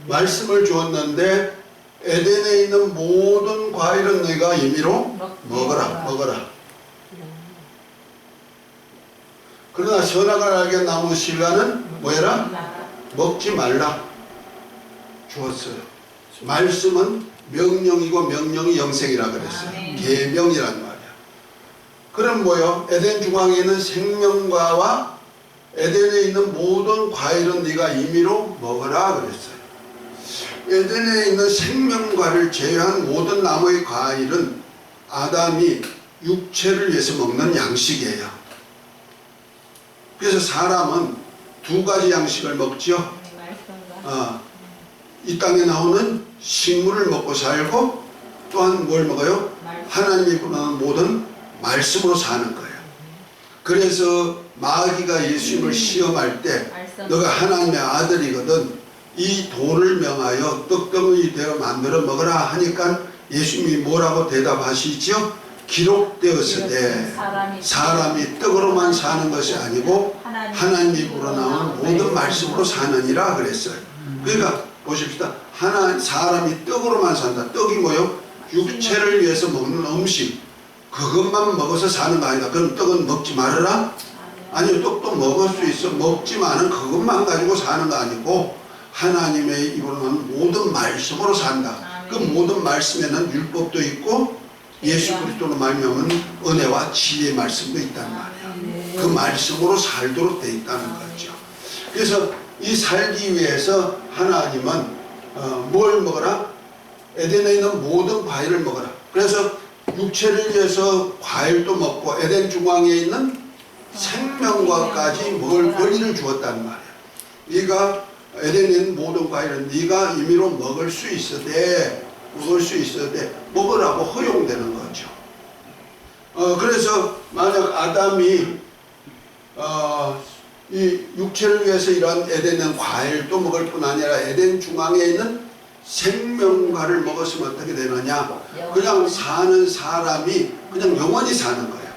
말씀을 주었는데 에덴에 있는 모든 과일은 너희가 임의로 먹어라. 그러나 선악을 알게 한 나무 실과는 뭐해라? 먹지 말라. 주었어요. 말씀은 명령이고 명령이 영생이라 그랬어요. 계명이란 말이야. 그럼 뭐요? 에덴 중앙에 있는 생명과와 에덴에 있는 모든 과일은 네가 임의로 먹어라 그랬어요. 에덴에 있는 생명과를 제외한 모든 나무의 과일은 아담이 육체를 위해서 먹는 양식이에요. 그래서 사람은 두 가지 양식을 먹죠. 이 땅에 나오는 식물을 먹고 살고 또한 뭘 먹어요? 하나님이 보내는 모든 말씀으로 사는 거예요. 그래서 마귀가 예수님을 시험할 때 너가 하나님의 아들이거든 이 돌을 명하여 떡덩이 되어 만들어 먹으라 하니까 예수님이 뭐라고 대답하시죠? 기록되었으되 사람이 떡으로만 사는 것이 아니고 하나님 입으로 나오는 모든 말씀으로 사느니라 그랬어요. 그러니까 보십시다. 사람이 떡으로만 산다. 떡이 뭐요? 육체를 위해서 먹는 음식. 그것만 먹어서 사는 거 아니다. 그럼 떡은 먹지 말아라? 아니요. 떡도 먹을 수 있어. 먹지만은 그것만 가지고 사는 거 아니고 하나님의 입으로 나오는 모든 말씀으로 산다. 그 모든 말씀에는 율법도 있고 예수 그리스도로 말미암은 은혜와 지혜의 말씀도 있단 말이에요. 그 말씀으로 살도록 돼 있다는 거죠. 그래서 이 살기 위해서 하나님은 뭘 먹어라? 에덴에 있는 모든 과일을 먹어라. 그래서 육체를 위해서 과일도 먹고 에덴 중앙에 있는 생명과까지 먹을 권리를 주었단 말이에요. 네가 에덴에 있는 모든 과일은 네가 임의로 먹을 수 있어도 먹으라고 허용되는 거죠. 그래서 만약 아담이 이 육체를 위해서 이런 에덴의 과일도 먹을 뿐 아니라 에덴 중앙에 있는 생명과를 먹었으면 어떻게 되느냐? 그냥 사는 사람이 그냥 영원히 사는 거예요.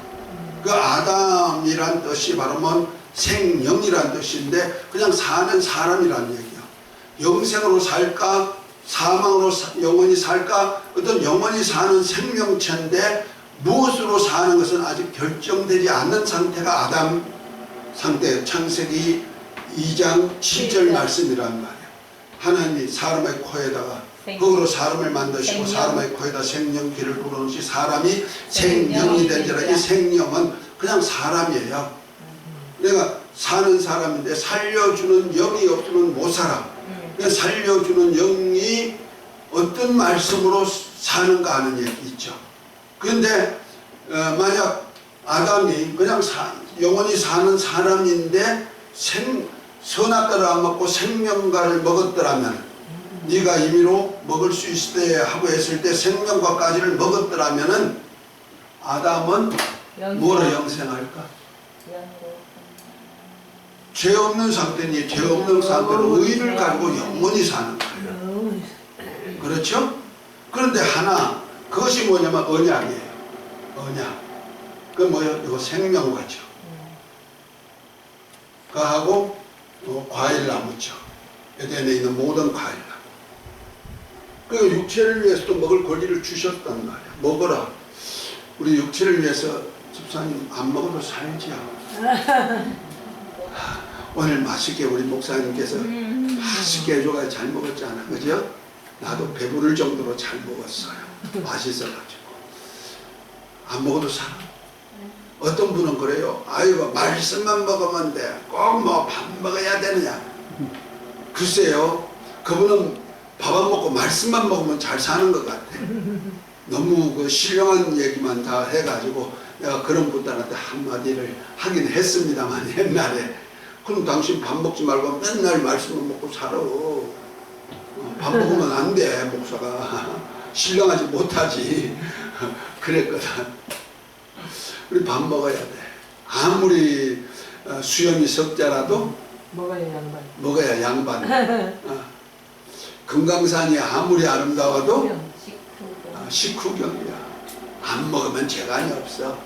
그 아담이란 뜻이 바로 생명이란 뜻인데 그냥 사는 사람이란 얘기예요. 영생으로 살까 사망으로 영원히 살까 어떤 영원히 사는 생명체인데 무엇으로 사는 것은 아직 결정되지 않는 상태가 아담 상태. 창세기 2장 7절 말씀이란 말이에요. 하나님이 사람의 코에다가 흙으로 사람을 만드시고 사람의 코에다 생명기를 불어넣으시 사람이 생명이 된지라. 이 생명은 그냥 사람이에요. 내가 사는 사람인데 살려주는 영이 없으면 못 살아. 살려주는 영이 어떤 말씀으로 사는가 하는 얘기 있죠. 그런데 만약 아담이 그냥 영원히 사는 사람인데 선악과를 안 먹고 생명과를 먹었더라면 네가 임의로 먹을 수 있을 때 하고 했을 때 생명과까지를 먹었더라면은 아담은 뭐로 영생할까? 죄 없는 상태니 죄 없는 상태로 의를 가지고 영원히 사는 거예요. 그렇죠? 그런데 하나 그것이 뭐냐면 언약이에요. 언약. 그 뭐예요? 이거 생명과죠. 그하고 과일나무죠. 에덴에 있는 모든 과일나무. 그 육체를 위해서도 먹을 권리를 주셨단 말이야. 먹어라. 우리 육체를 위해서 집사님 안 먹어도 살지요. 오늘 맛있게 우리 목사님께서 맛있게 해줘가 잘 먹었잖아. 그죠? 나도 배부를 정도로 잘 먹었어요. 맛있어가지고. 안 먹어도 살아. 어떤 분은 그래요. 아이고 말씀만 먹으면 돼. 꼭 뭐 밥 먹어야 되느냐. 글쎄요. 그분은 밥 안 먹고 말씀만 먹으면 잘 사는 것 같아. 너무 그 신령한 얘기만 다 해가지고 내가 그런 분들한테 한마디를 하긴 했습니다만 옛날에. 그럼 당신 밥 먹지 말고 맨날 말씀만 먹고 살아. 밥 먹으면 안 돼. 목사가. 신령하지 못하지. 그랬거든. 우리 밥 먹어야 돼. 아무리 수염이 석자라도 먹어야 양반. 금강산이 아무리 아름다워도 식후경이야. 안 먹으면 재간이 없어.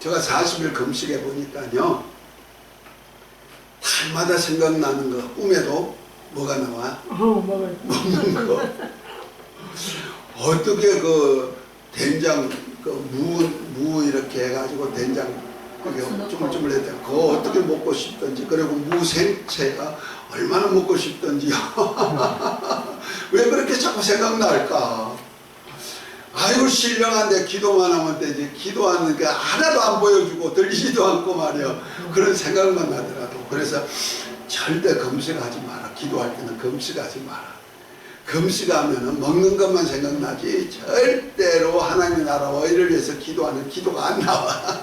제가 40일 금식해 보니까요. 날마다 생각나는 거 꿈에도 뭐가 나와? 먹는 거. 어떻게 그 된장 무 이렇게 해가지고 된장 그게 쭈물쭈물해야 그거 어떻게 먹고 싶던지 그리고 무 생채가 얼마나 먹고 싶던지요. 왜 그렇게 자꾸 생각날까? 아이고 신령한데 기도만 하면 되지. 기도하는 게 하나도 안 보여주고 들리지도 않고 말이야. 그런 생각만 나더라도. 그래서 절대 금식하지 마라. 기도할 때는 금식하지 마라. 금식하면은 먹는 것만 생각나지 절대로 하나님의 나라와 의를 위해서 기도하는 기도가 안 나와.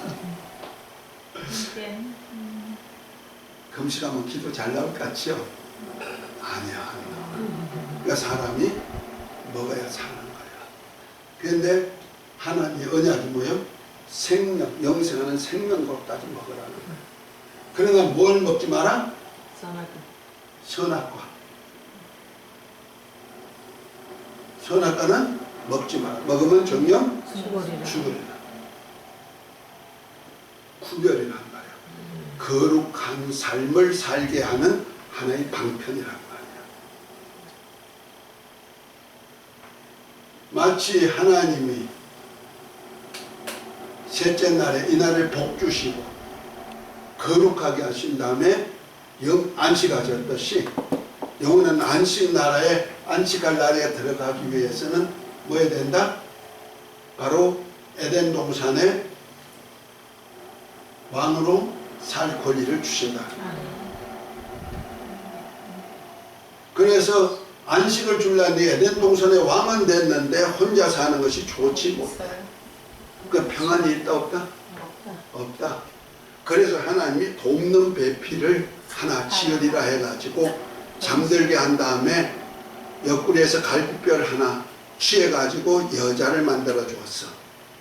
금식하면 기도 잘 나올 것 같지요? 아니야, 안 나와. 그러니까 사람이 먹어야 사는 거야. 그런데 하나님의 언약이 뭐예요? 생명, 영생하는 생명과까지 먹으라는 거야. 그러나 뭘 먹지 마라? 선악과. 선악과는 먹지 마라. 먹으면 정령 죽으리라. 죽으리라. 구별이란 말이야. 거룩한 삶을 살게 하는 하나의 방편이란 말이야. 마치 하나님이 셋째 날에 이날을 복 주시고 거룩하게 하신 다음에 안식하셨듯이 영혼은 안식 나라에 안식할 나라에 들어가기 위해서는 뭐 해야 된다? 바로 에덴 동산에 왕으로 살 권리를 주신다. 그래서 안식을 주려니 에덴 동산의 왕은 됐는데 혼자 사는 것이 좋지 못해. 그 평안이 있다 없다? 없다. 그래서 하나님이 돕는 배필을 하나 지으리라 해가지고 잠들게 한 다음에 옆구리에서 갈비뼈를 하나 취해가지고 여자를 만들어 주었어.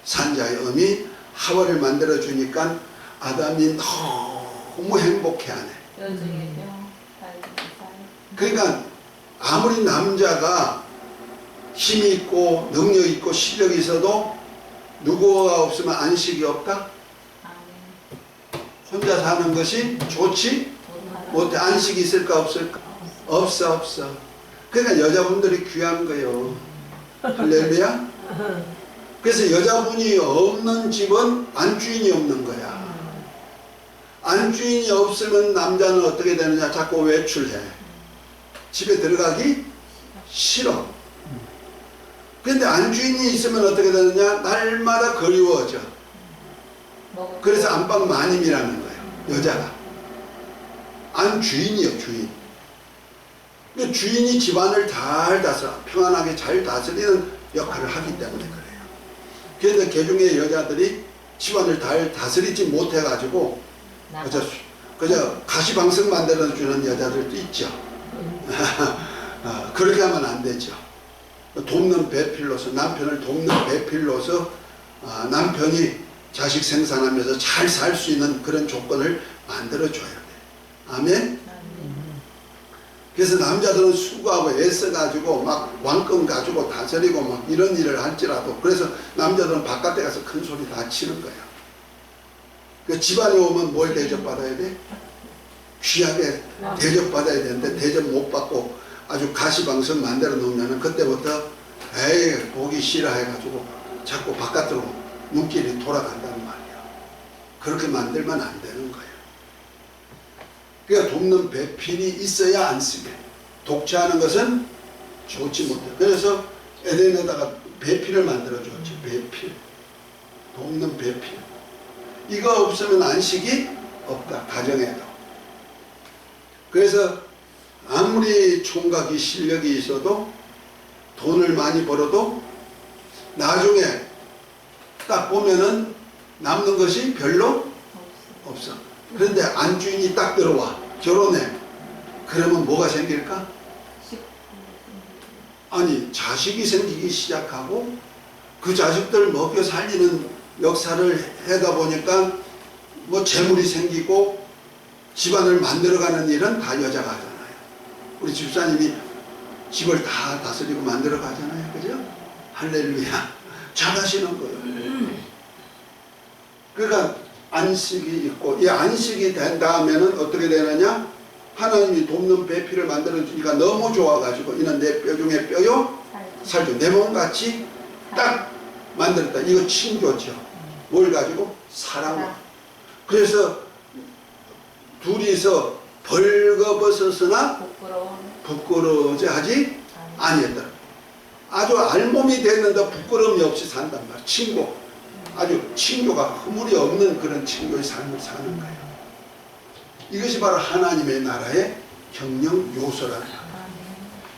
산자의 어미 하와를 만들어 주니까 아담이 너무 행복해하네. 그러니까 아무리 남자가 힘이 있고 능력 있고 실력이 있어도 누구가 없으면 안식이 없다? 혼자 사는 것이 좋지? 못해. 안식이 있을까 없을까? 없어. 그러니까 여자분들이 귀한 거예요. 할렐루야? 그래서 여자분이 없는 집은 안주인이 없는 거야. 안주인이 없으면 남자는 어떻게 되느냐? 자꾸 외출해. 집에 들어가기 싫어. 그런데 안주인이 있으면 어떻게 되느냐? 날마다 그리워져. 그래서 안방 마님이라는 거예요. 여자가. 안주인이요, 주인. 주인이 집안을 잘 다스려, 평안하게 잘 다스리는 역할을 하기 때문에 그래요. 그런데 개중의 여자들이 집안을 잘 다스리지 못해가지고 그저 가시방석 만들어주는 여자들도 있죠. 그렇게 하면 안 되죠. 돕는 배필로서, 남편을 돕는 배필로서 남편이 자식 생산하면서 잘 살 수 있는 그런 조건을 만들어줘야 돼. 아멘? 그래서 남자들은 수고하고 애써가지고 막 왕권 가지고 다스리고 막 이런 일을 할지라도, 그래서 남자들은 바깥에 가서 큰 소리 다 치는 거야. 그 집안에 오면 뭘 대접받아야 돼? 귀하게 대접받아야 되는데 대접 못 받고 아주 가시방석 만들어 놓으면 그때부터 에이 보기 싫어 해가지고 자꾸 바깥으로 눈길이 돌아간단 말이야. 그렇게 만들면 안 되는 거예요. 그러니까 돕는 배필이 있어야 안 쓰게. 독채하는 것은 좋지 못해. 그래서 에덴에다가 배필을 만들어줬지. 배필. 돕는 배필. 이거 없으면 안식이 없다. 가정에도. 그래서 아무리 총각이 실력이 있어도 돈을 많이 벌어도 나중에 딱 보면은 남는 것이 별로 없어. 그런데 안주인이 딱 들어와. 결혼해. 그러면 뭐가 생길까? 아니, 자식이 생기기 시작하고 그 자식들 먹여 살리는 역사를 하다 보니까 뭐 재물이 생기고 집안을 만들어가는 일은 다 여자가 하잖아요. 우리 집사님이 집을 다 다스리고 만들어 가잖아요. 그죠? 할렐루야. 잘하시는 거예요. 그러니까 안식이 있고, 이 안식이 된 다음에는 어떻게 되느냐? 하나님이 돕는 배필을 만들어 주니까 너무 좋아가지고 이는 내 뼈 중에 뼈요 살죠. 내 몸같이 딱 만들었다. 이거 친교죠. 뭘 가지고? 사랑을. 그래서 둘이서 벌거벗었으나 부끄러워지 하지 아니었다. 아주 알몸이 됐는데 부끄러움이 없이 산단 말이야. 친구. 아주 친교가 허물이 없는 그런 친구의 삶을 사는 거예요. 이것이 바로 하나님의 나라의 경영 요소라는 거예요.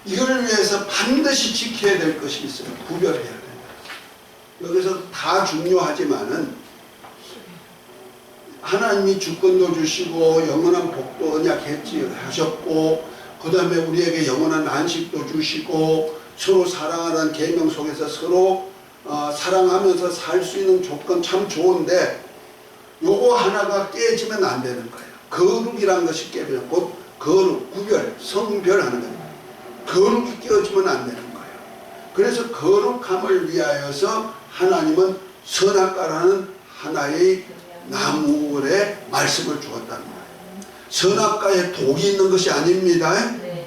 이걸 위해서 반드시 지켜야 될 것이 있어요. 구별해야 된다. 여기서 다 중요하지만은 하나님이 주권도 주시고 영원한 복도 언약했지 하셨고, 그 다음에 우리에게 영원한 안식도 주시고, 서로 사랑하는 계명 속에서 서로 사랑하면서 살 수 있는 조건 참 좋은데, 요거 하나가 깨지면 안 되는 거예요. 거룩이라는 것이 깨지면, 곧 거룩, 구별, 성별하는 거예요. 거룩이 깨어지면 안 되는 거예요. 그래서 거룩함을 위하여서 하나님은 선악과라는 하나의 나무의 말씀을 주었단 말이에요. 선악과에 독이 있는 것이 아닙니다. 네.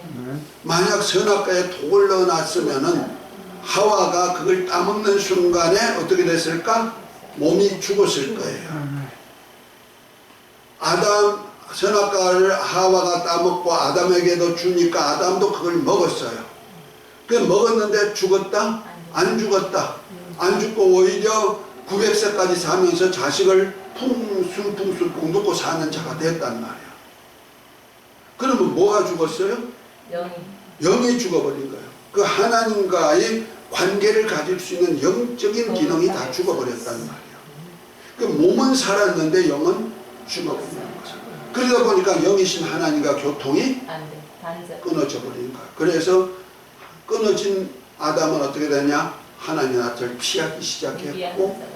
만약 선악과에 독을 넣어놨으면은 하와가 그걸 따먹는 순간에 어떻게 됐을까? 몸이 죽었을 거예요. 아담 선악과를 하와가 따먹고 아담에게도 주니까 아담도 그걸 먹었어요. 그 먹었는데 죽었다? 안 죽었다. 안 죽고 오히려 900세까지 사면서 자식을 풍순풍순 놓고 사는 자가 됐단 말이야. 그러면 뭐가 죽었어요? 영이. 영이 죽어버린 거예요. 그 하나님과의 관계를 가질 수 있는 영적인 기능이 다 죽어버렸단 말이야. 그 몸은 살았는데 영은 죽어버린 거예요. 그러다 보니까 영이신 하나님과 교통이 안 돼. 단절. 끊어져 버린 거예요. 그래서 끊어진 아담은 어떻게 되냐? 하나님의 낯을 피하기 시작했고,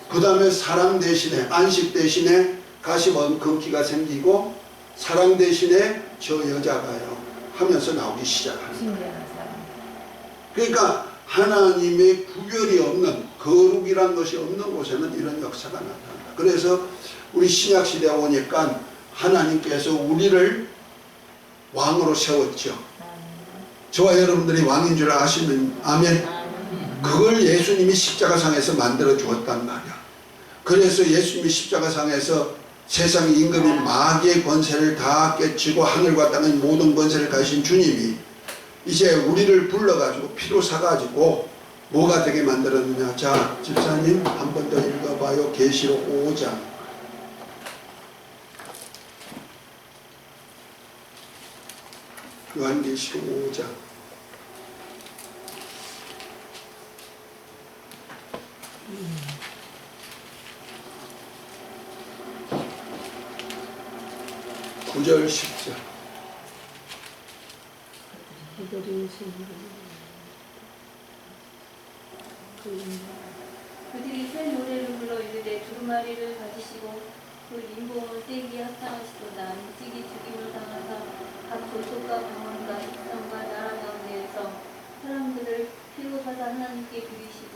그 다음에 사랑 대신에 안식 대신에 가시번 금기가 생기고, 사랑 대신에 저 여자가요 하면서 나오기 시작합니다. 신기한 사람. 그러니까 하나님의 구별이 없는, 거룩이란 것이 없는 곳에는 이런 역사가 나타난다. 그래서 우리 신약시대에 오니까 하나님께서 우리를 왕으로 세웠죠. 저와 여러분들이 왕인 줄 아시는, 아멘. 그걸 예수님이 십자가상에서 만들어 주었단 말이야. 그래서 예수님이 십자가상에서 세상 임금인 마귀의 권세를 다 깨치고 하늘과 땅의 모든 권세를 가진 주님이 이제 우리를 불러가지고 피로 사가지고 뭐가 되게 만들었느냐. 자, 집사님 한 번 더 읽어봐요. 계시록 5장. 요한계시록 5장. (9절) (10절) 그들이 신으로 그들이 새 노래를 불러 이르되 두루마리를 가지시고 그 인공을 떼기에 합당하시도다. 일찍이 죽임을 당하사 각 족속과 방언과 식성과 나라 가운데에서 사람들을 피고받아 하나님께 드리시고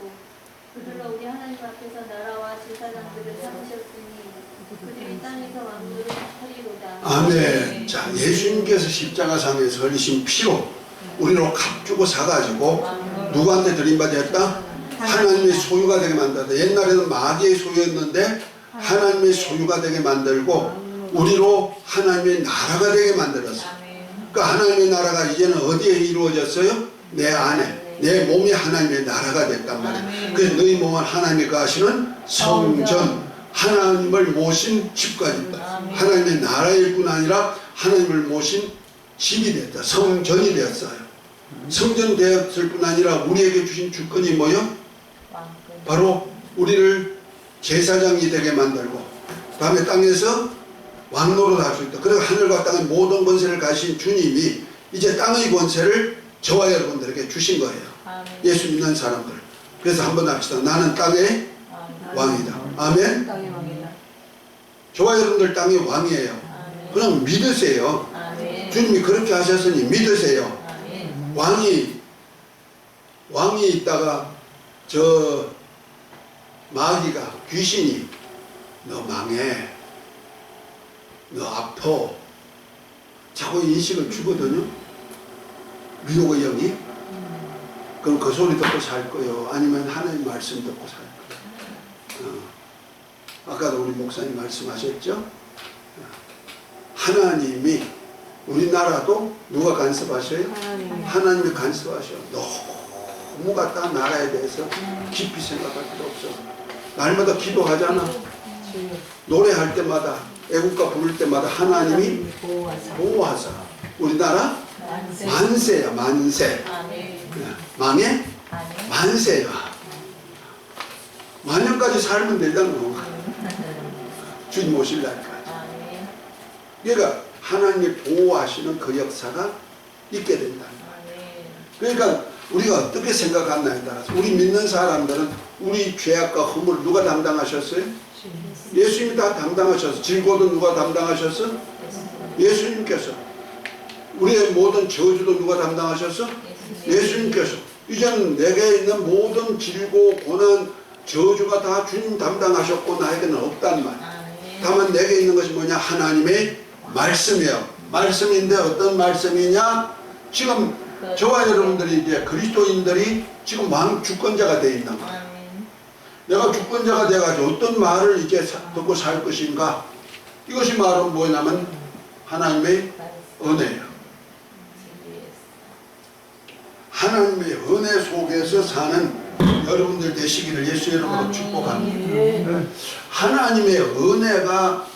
그들로 우리 하나님 앞에서 나라와 제사장들을 삼으셨으니 그들이 땅에서 왕국을 하리로다. 아멘. 자, 예수님께서 십자가상에서 흘리신 피로 우리로 값주고 사가지고 누구한테 드림받았다? 하나님의 소유가 되게 만들었다. 옛날에는 마귀의 소유였는데 하나님의 소유가 되게 만들고 우리로 하나님의 나라가 되게 만들었어요. 그러니까 하나님의 나라가 이제는 어디에 이루어졌어요? 내 안에. 내 몸이 하나님의 나라가 됐단 말이에요. 그래서 너희 몸은 하나님이 거하시는 성전, 하나님을 모신 집까지 있다. 하나님의 나라일 뿐 아니라 하나님을 모신 집이 됐다. 성전이 되었어요. 성전 되었을 뿐 아니라 우리에게 주신 주권이 뭐요? 바로 우리를 제사장이 되게 만들고 다음에 땅에서 왕노릇 할 수 있다. 그리고 하늘과 땅의 모든 권세를 가신 주님이 이제 땅의 권세를 저와 여러분들에게 주신 거예요. 예수 믿는 사람들. 그래서 한번 합시다. 나는 땅의 왕이다. 아멘. 땅의 왕이다. 저와 여러분들 땅의 왕이에요. 그럼 믿으세요. 주님이 그렇게 하셨으니 믿으세요. 왕이 있다가 저 마귀가, 귀신이 너 망해, 너 아파, 자꾸 인식을 주거든요. 미혹의 영이. 그럼 그 소리 듣고 살 거요, 아니면 하나님 말씀 듣고 살 거요. 아까도 우리 목사님 말씀하셨죠. 하나님이, 우리나라도 누가 간섭하셔요? 하나님이 간섭하셔요. 너무 갖다 나라에 대해서 깊이 생각할 필요 없어. 날마다 기도하잖아. 노래할 때마다, 애국가 부를 때마다 하나님이 보호하사. 우리나라 만세야, 만세. 망해? 만세야. 만년까지 살면 되잖아. 주님 오실 날까지. 그러니까 하나님이 보호하시는 그 역사가 있게 된다. 그러니까 우리가 어떻게 생각하느냐에 따라서 우리 믿는 사람들은 우리 죄악과 허물 누가 담당하셨어요? 예수님이 다 담당하셨어. 질고도 누가 담당하셨어? 예수님께서. 우리의 모든 저주도 누가 담당하셨어? 예수님께서. 이제는 내게 있는 모든 질고 고난 저주가 다 주님 담당하셨고 나에게는 없단 말. 아멘. 다만 내게 있는 것이 뭐냐? 하나님의 말씀이에요. 말씀인데 어떤 말씀이냐? 지금 저와 여러분들이 이제 그리스도인들이 지금 왕 주권자가 되어 있는 거예요. 아멘. 내가 주권자가 돼가지고 어떤 말을 이제 듣고 살 것인가? 이것이 말은 뭐냐면 하나님의 은혜예요. 하나님의 은혜 속에서 사는 여러분들 되시기를 예수 이름으로 축복합니다. 하나님의 은혜가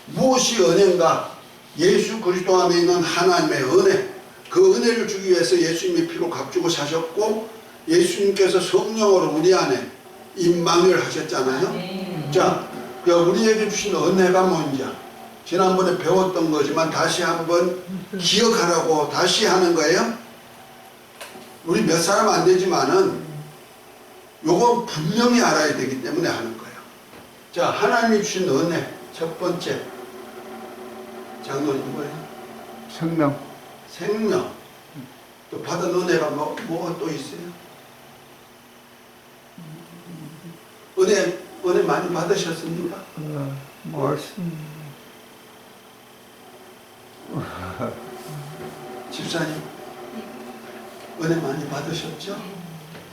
무엇이 은혜인가? 예수 그리스도 안에 있는 하나님의 은혜, 그 은혜를 주기 위해서 예수님이 피로 값주고 사셨고 예수님께서 성령으로 우리 안에 임망을 하셨잖아요. 자, 우리에게 주신 은혜가 뭔지 지난번에 배웠던 거지만 다시 한번 기억하라고 다시 하는 거예요. 우리 몇 사람 안 되지만은 요건 분명히 알아야 되기 때문에 하는 거예요. 자, 하나님이 주신 은혜 첫 번째 장로님 뭐예요? 생명. 생명. 또 받은 은혜가 뭐가 또 있어요? 은혜 많이 받으셨습니까? 말씀. 집사님 은혜 많이 받으셨죠?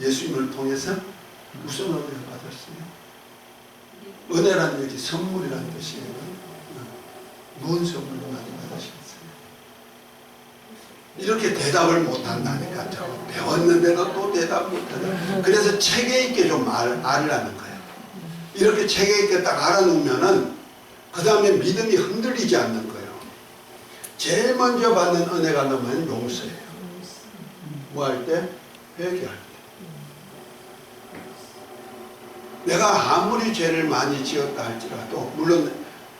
예수님을 통해서 무슨 은혜를 받았어요? 은혜라는 것이 선물이라는 뜻이에요. 무슨 선물을 많이 받으셨어요? 이렇게 대답을 못한다니까. 배웠는데도 또 대답 못하다. 그래서 체계 있게 좀 알으라는 거예요. 이렇게 체계 있게 딱 알아놓으면은 그 다음에 믿음이 흔들리지 않는 거예요. 제일 먼저 받는 은혜가 뭐냐면 용서예요. 뭐 할 때? 회개할 때. 내가 아무리 죄를 많이 지었다 할지라도 물론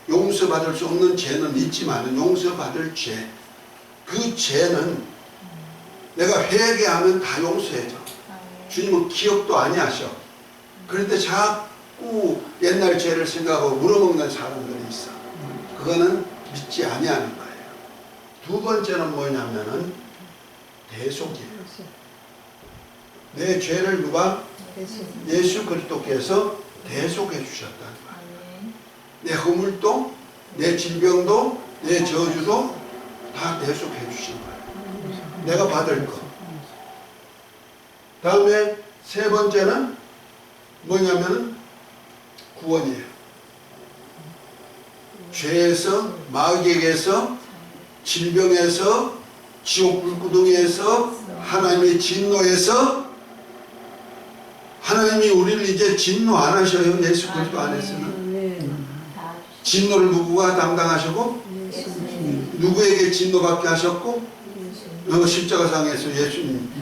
용서받을 수 없는 죄는 있지만 용서받을 죄, 그 죄는 내가 회개하면 다 용서해줘. 주님은 기억도 아니하셔. 그런데 자꾸 옛날 죄를 생각하고 물어먹는 사람들이 있어. 그거는 믿지 아니하는 거예요. 두 번째는 뭐냐면은 대속이에요. 내 죄를 누가? 예수 그리스도께서 대속해 주셨다는 거예요. 내 허물도, 내 질병도, 내 저주도 다 대속해 주신 거예요. 내가 받을 거. 다음에 세 번째는 뭐냐면은 구원이에요. 죄에서, 마귀에게서, 질병에서, 지옥 불구덩이에서, 하나님의 진노에서 하나님이 우리를 이제 진노 안 하셔요. 예수 그리스도 안에서는. 진노를 누구가 담당하셨고 누구에게 진노받게 하셨고 십자가상에서 예수님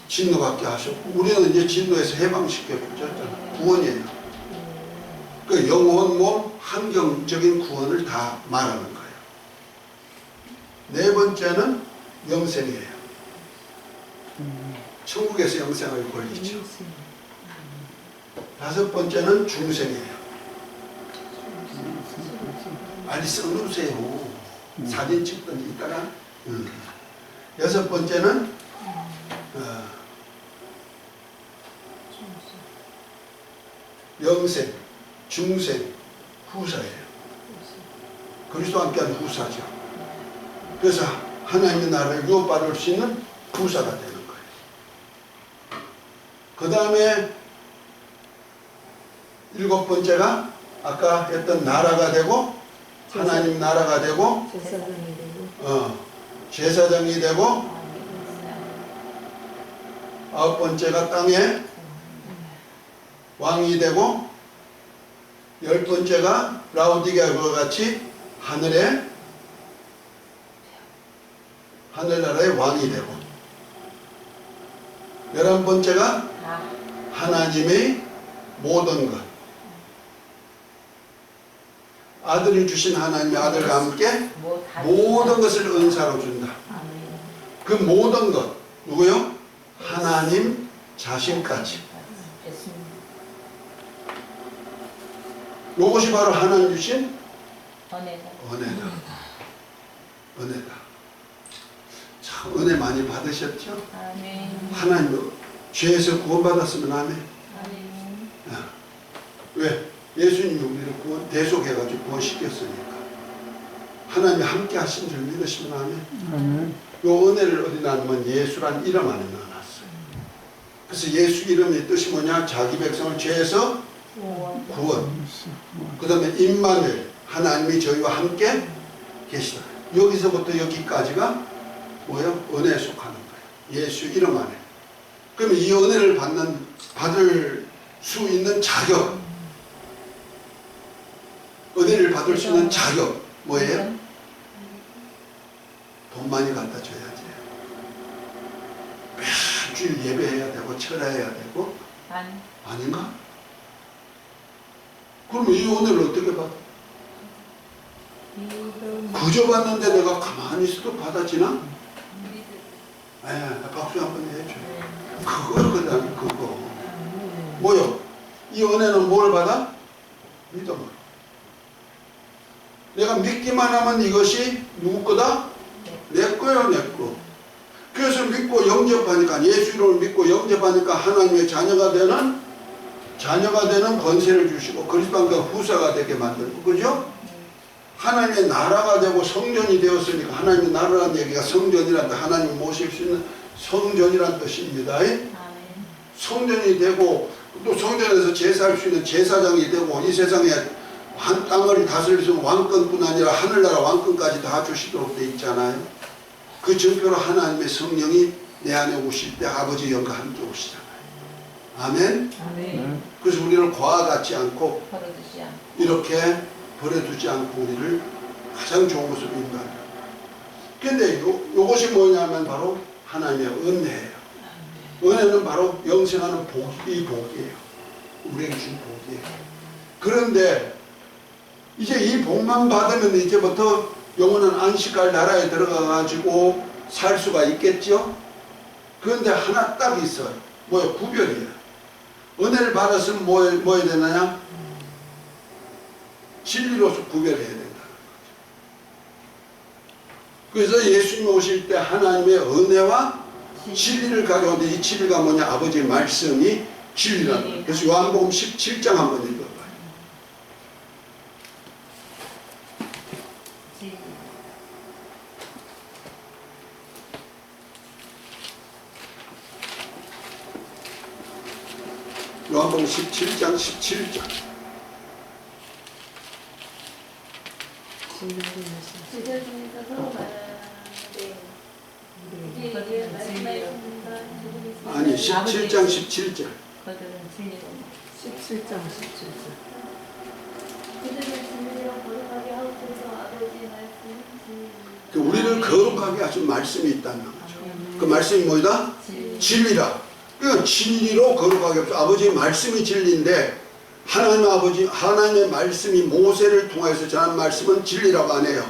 진노받게 하셨고 우리는 이제 진노에서 해방시켜 주셨잖아요. 구원이에요. 그 영혼, 몸, 환경적인 구원을 다 말하는 거예요. 네 번째는 영생이에요. 천국에서 영생을 권리죠. 다섯 번째는 중생이에요. 빨리 써놓으세요. 사진 찍든지 이따가. 여섯 번째는 영생, 중생, 후사예요. 그리스도와 함께한 후사죠. 그래서 하나님의 나라를 유업받을 수 있는 후사가 되는 거예요. 그 다음에 일곱 번째가 아까 했던 나라가 되고 하나님 나라가 되고 제사장이 되고 아홉 번째가 땅에 왕이 되고 열 번째가 라오디게아와 같이 하늘나라의 왕이 되고 11번째가 하나님의 모든 것 아들을 주신 하나님의 아들과 함께 모든 것을 은사로 준다. 그 모든 것 누구요? 하나님 자신까지. 이것이 바로 하나님 주신 은혜다. 은혜다. 참 은혜 많이 받으셨죠? 하나님 죄에서 구원받았으면 아멘. 아멘. 왜? 예수님이 우리를 대속해가지고 구원시켰으니까. 하나님이 함께 하신 줄 믿으시면 아멘. 아멘. 요 은혜를 어디 나누면 예수란 이름 안에 넣어놨어요. 그래서 예수 이름의 뜻이 뭐냐? 자기 백성을 죄에서 구원. 그 다음에 임마누엘, 하나님이 저희와 함께 계시다. 여기서부터 여기까지가 뭐예요? 은혜에 속하는 거예요. 예수 이름 안에. 그러면 이 은혜를 받을 수 있는 자격, 은혜를 받을 수 있는 자격 뭐예요? 돈 많이 갖다 줘야지. 매주일 예배해야 되고 철회해야 되고. 아닌가? 그러면 이 은혜를 어떻게 받아? 그저 받는데 내가 가만히 있어도 받아지나? 박수 한번 해줘요. 그거거든, 그거. 뭐요? 이 은혜는 뭘 받아? 믿음을. 내가 믿기만 하면 이것이 누구 거다? 내 거요, 내 거. 그래서 믿고 영접하니까, 예수 이름을 믿고 영접하니까 하나님의 자녀가 되는 권세를 주시고 그리스도인과 후사가 되게 만들고, 그죠? 하나님의 나라가 되고 성전이 되었으니까, 하나님의 나라라는 얘기가 성전이란다. 하나님을 모실 수 있는 성전이란 뜻입니다. 성전이 되고 또 성전에서 제사할 수 있는 제사장이 되고, 이 세상에 한 땅을 다스릴 수 있는 왕권뿐 아니라 하늘나라 왕권까지 다 주시도록 돼 있잖아요. 그 증표로 하나님의 성령이 내 안에 오실 때 아버지 영과 함께 오시잖아요. 아멘. 아멘. 그래서 우리를 과같지 않고 버려두지 않고. 이렇게 버려두지 않고 우리를 가장 좋은 모습으로 인도한다. 근데 요것이 뭐냐면 바로 하나님의 은혜예요. 은혜는 바로 영생하는 복이에요. 우리에게 준 복이에요. 그런데 이제 이 복만 받으면 이제부터 영원한 안식할 나라에 들어가가지고 살 수가 있겠죠? 그런데 하나 딱 있어요. 뭐예요? 구별이에요. 은혜를 받았으면 뭐 해야 되느냐? 진리로서 구별해야 된다는 거죠. 그래서 예수님 오실 때 하나님의 은혜와 진리를 가져오는데, 이 진리가 뭐냐? 아버지의 말씀이 진리라는 거예요. 그래서 요한복음 17장 한번 읽어봐요. 요한복음 17장 17절. 제자 중에서 서로 말하는데 이게 말씀하신가? 아니 17장 17절. 그들은 진리로 17장 17절. 그들을 진리로 거룩하게 하옵소서. 아버지의 말씀은 진리. 우리를 거룩하게 하신 말씀이 있다는 거죠. 그 말씀이 뭐다? 진리라. 그러니까 진리로 거룩하게 하옵소서. 아버지의 말씀이 진리인데, 하나님의 말씀이 모세를 통해서 전한 말씀은 진리라고 안 해요.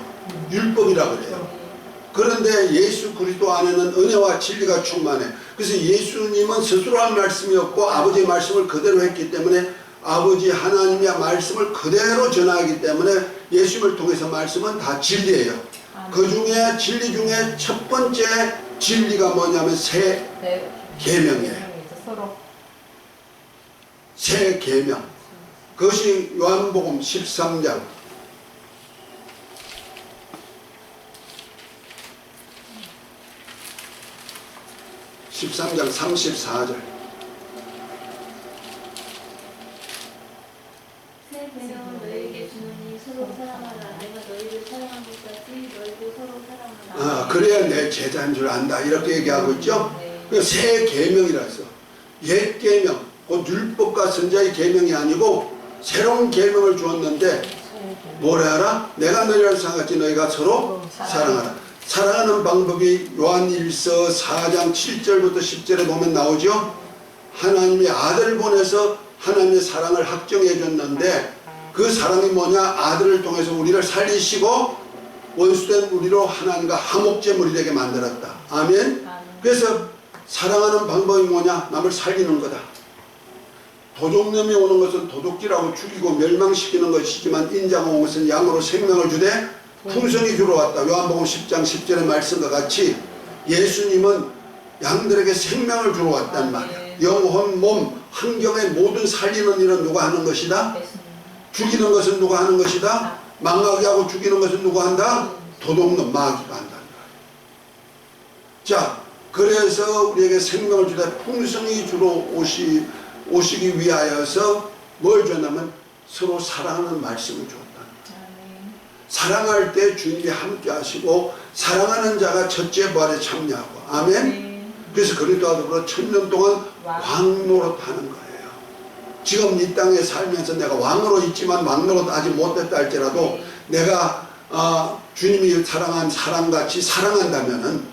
율법이라고 그래요. 그런데 예수 그리스도 안에는 은혜와 진리가 충만해. 그래서 예수님은 스스로 한 말씀이었고 아버지의 말씀을 그대로 했기 때문에, 아버지 하나님의 말씀을 그대로 전하기 때문에 예수님을 통해서 말씀은 다 진리예요. 그 중에 진리 중에 첫 번째 진리가 뭐냐면 새 계명이에요. 서로 새 계명. 그것이 요한복음 13장 34절. 새 계명을 너희에게 주노니 서로 사랑하라. 내가 너희를 사랑한 것 같이 너희도 서로 사랑하라. 그래야 내 제자인 줄 안다. 이렇게 얘기하고 있죠. 새 계명이라서, 옛 계명, 곧 율법과 선자의 계명이 아니고 새로운 계명을 주었는데, 뭐라 하라? 내가 너희를 사랑하지 너희가 서로 사랑하라. 사랑하는 방법이 요한일서 4장 7절부터 10절에 보면 나오죠. 하나님이 아들을 보내서 하나님의 사랑을 확정해 줬는데, 그 사랑이 뭐냐? 아들을 통해서 우리를 살리시고 원수된 우리로 하나님과 화목제물이 되게 만들었다. 아멘. 그래서 사랑하는 방법이 뭐냐? 남을 살리는 거다. 도둑놈이 오는 것은 도둑질하고 죽이고 멸망시키는 것이지만, 인자가 온 것은 양으로 생명을 주되 풍성히 주러 왔다. 요한복음 10장 10절의 말씀과 같이 예수님은 양들에게 생명을 주러 왔단 말이야. 영혼, 몸, 환경의 모든 살리는 일은 누가 하는 것이다? 예수님. 죽이는 것은 누가 하는 것이다? 망하게 하고 죽이는 것은 누가 한다? 도둑놈 마귀가 한다는 거예요. 자, 그래서 우리에게 생명을 주다 풍성히 주로 오시기 위하여서 뭘 줬냐면 서로 사랑하는 말씀을 줬다. 아멘. 사랑할 때 주님이 함께 하시고 사랑하는 자가 첫째 부활에 참여하고 아멘. 아멘. 그래서 그리스도와 천년 동안 왕 노릇하는 거예요. 지금 이 땅에 살면서 내가 왕으로 있지만 왕 노릇 아직 못했다 할지라도 내가 주님이 사랑한 사랑같이 사랑한다면은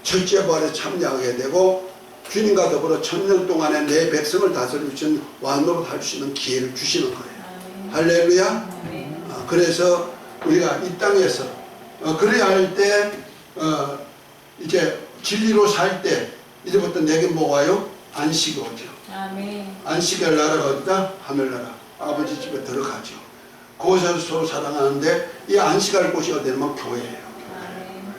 첫째 부활에 참여하게 되고 주님과 더불어 천년 동안에 내 백성을 다스리신 왕 노릇 할 수 있는 기회를 주시는 거예요. 할렐루야. 그래서 우리가 이 땅에서 그래야 할 때 이제 진리로 살 때 이제부터 내게 뭐가 와요? 안식이 오죠. 아멘. 안식의 나라가 어디다? 하늘나라. 아버지 집에 들어가죠. 그곳에서 서로 사랑하는데 이 안식할 곳이 어디냐면 교회예요. 아멘.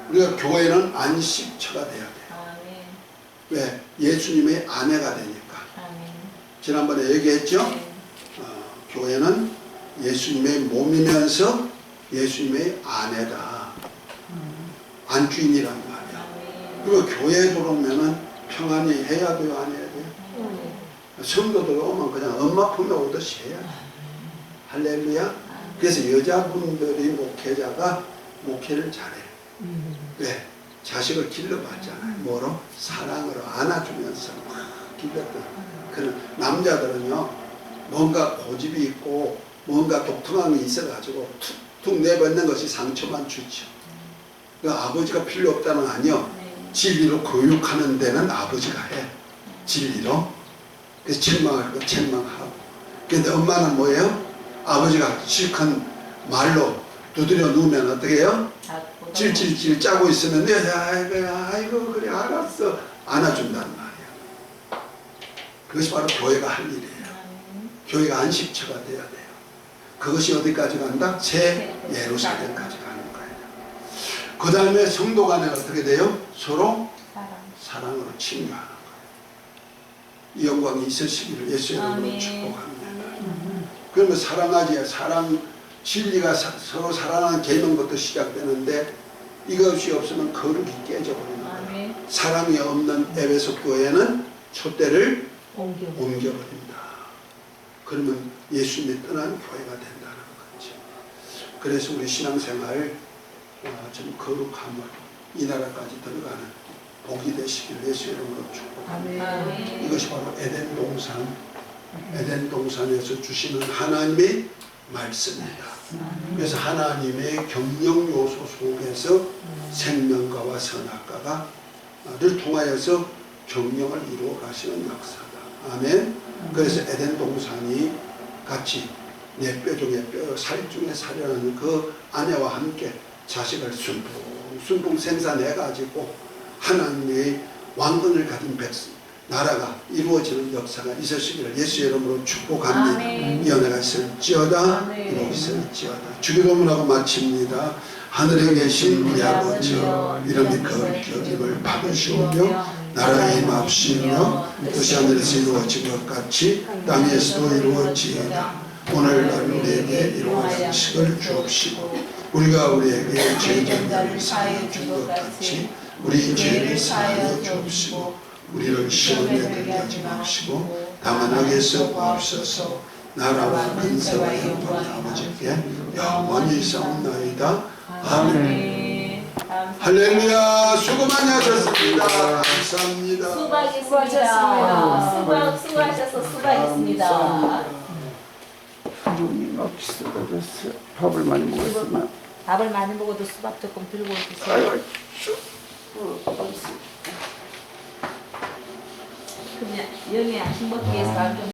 우리가 교회는 안식처가 돼야 돼요. 아멘. 왜? 예수님의 아내가 되니까. 아멘. 지난번에 얘기했죠? 네. 교회는 예수님의 몸이면서 예수님의 아내다. 안주인이란 말이야. 아멘. 그리고 교회에 들어오면은 평안히 해야 돼요, 안 해야 돼요? 성도들 오면 그냥 엄마 품에 오듯이 해야 돼. 할렐루야. 그래서 여자분들이 목회자가 목회를 잘해요. 왜? 자식을 길러봤잖아요. 뭐로? 사랑으로 안아주면서 막 길렀던. 그런 남자들은요, 뭔가 고집이 있고 뭔가 독특한 게 있어가지고 툭툭 내뱉는 것이 상처만 주죠. 그 아버지가 필요 없다는 건 아니요. 진리로 교육하는 데는 아버지가 해. 진리로. 그래서 책망할 거 책망하고. 근데 엄마는 뭐예요? 아버지가 실컷 말로 두드려 누우면 어떻게 해요? 찔찔찔 짜고 있으면 아이고 그래 알았어 안아준단 말이야. 그것이 바로 교회가 할 일이에요. 교회가 안식처가 돼야 돼요. 그것이 어디까지 간다? 새 예루살렘까지 가는 거예요. 그 다음에 성도 간에 어떻게 돼요? 서로 사랑으로 친교하는 거예요. 이 영광이 있으시기를 예수 이름으로 축복합니다. 그러면 사랑하지, 진리가 서로 사랑하는 계명부터 시작되는데 이것이 없으면 거룩이 깨져버리는 거예요. 사랑이 없는 에베소 교회는 촛대를 옮겨버립니다. 그러면 예수님이 떠난 교회가 된다는 거죠. 그래서 우리 신앙생활 좀 거룩함으로 이 나라까지 들어가는 복이 되시길 예수 이름으로 축복합니다. 이것이 바로 에덴 동산에서 주시는 하나님의 말씀입니다. 그래서 하나님의 경영 요소 속에서 생명과와 선악과가 를 통하여서 경영을 이루어 가시는 역사다. 아멘. 그래서 에덴 동산이 같이 내 뼈 중에 뼈, 살 중에 살이라는 그 아내와 함께 자식을 순풍 생산해 가지고 하나님의 왕권을 가진 백성 나라가 이루어지는 역사가 있으시기를 예수의 이름으로 축복합니다. 이 은혜가 있을지어다 이루어 있을지어다. 주기도문하고 마칩니다. 하늘에 계신 우리 아버지여 이름이 거룩히 여김을 받으시오며 나라에 임합시며 뜻이 하늘에서 이루어진 것 같이 땅에서도 이루어지이다. 오늘날 우리에게 일용할 양식을 주옵시고 우리가 우리에게 죄짓는 사하여 준 것 같이 우리 죄를 사하여 주옵시고 우리를 시험에 들게 하지 마시고 다만 악에서 구하옵소서. 나라와 근세와 영광이 아버지께 영원히 있사옵나이다. 아멘. 할렐루야. 수고 많이 하셨습니다. 감사합니다. 수고하셨습니다. 수고하셔서 수고하셨습니다. 하루님 없이 얻었어. 밥을 많이 먹었으면. 밥을 많이 먹어도 수박 조금 들고 오세요. 그냥 여기 아침 먹기 위해서 밥 좀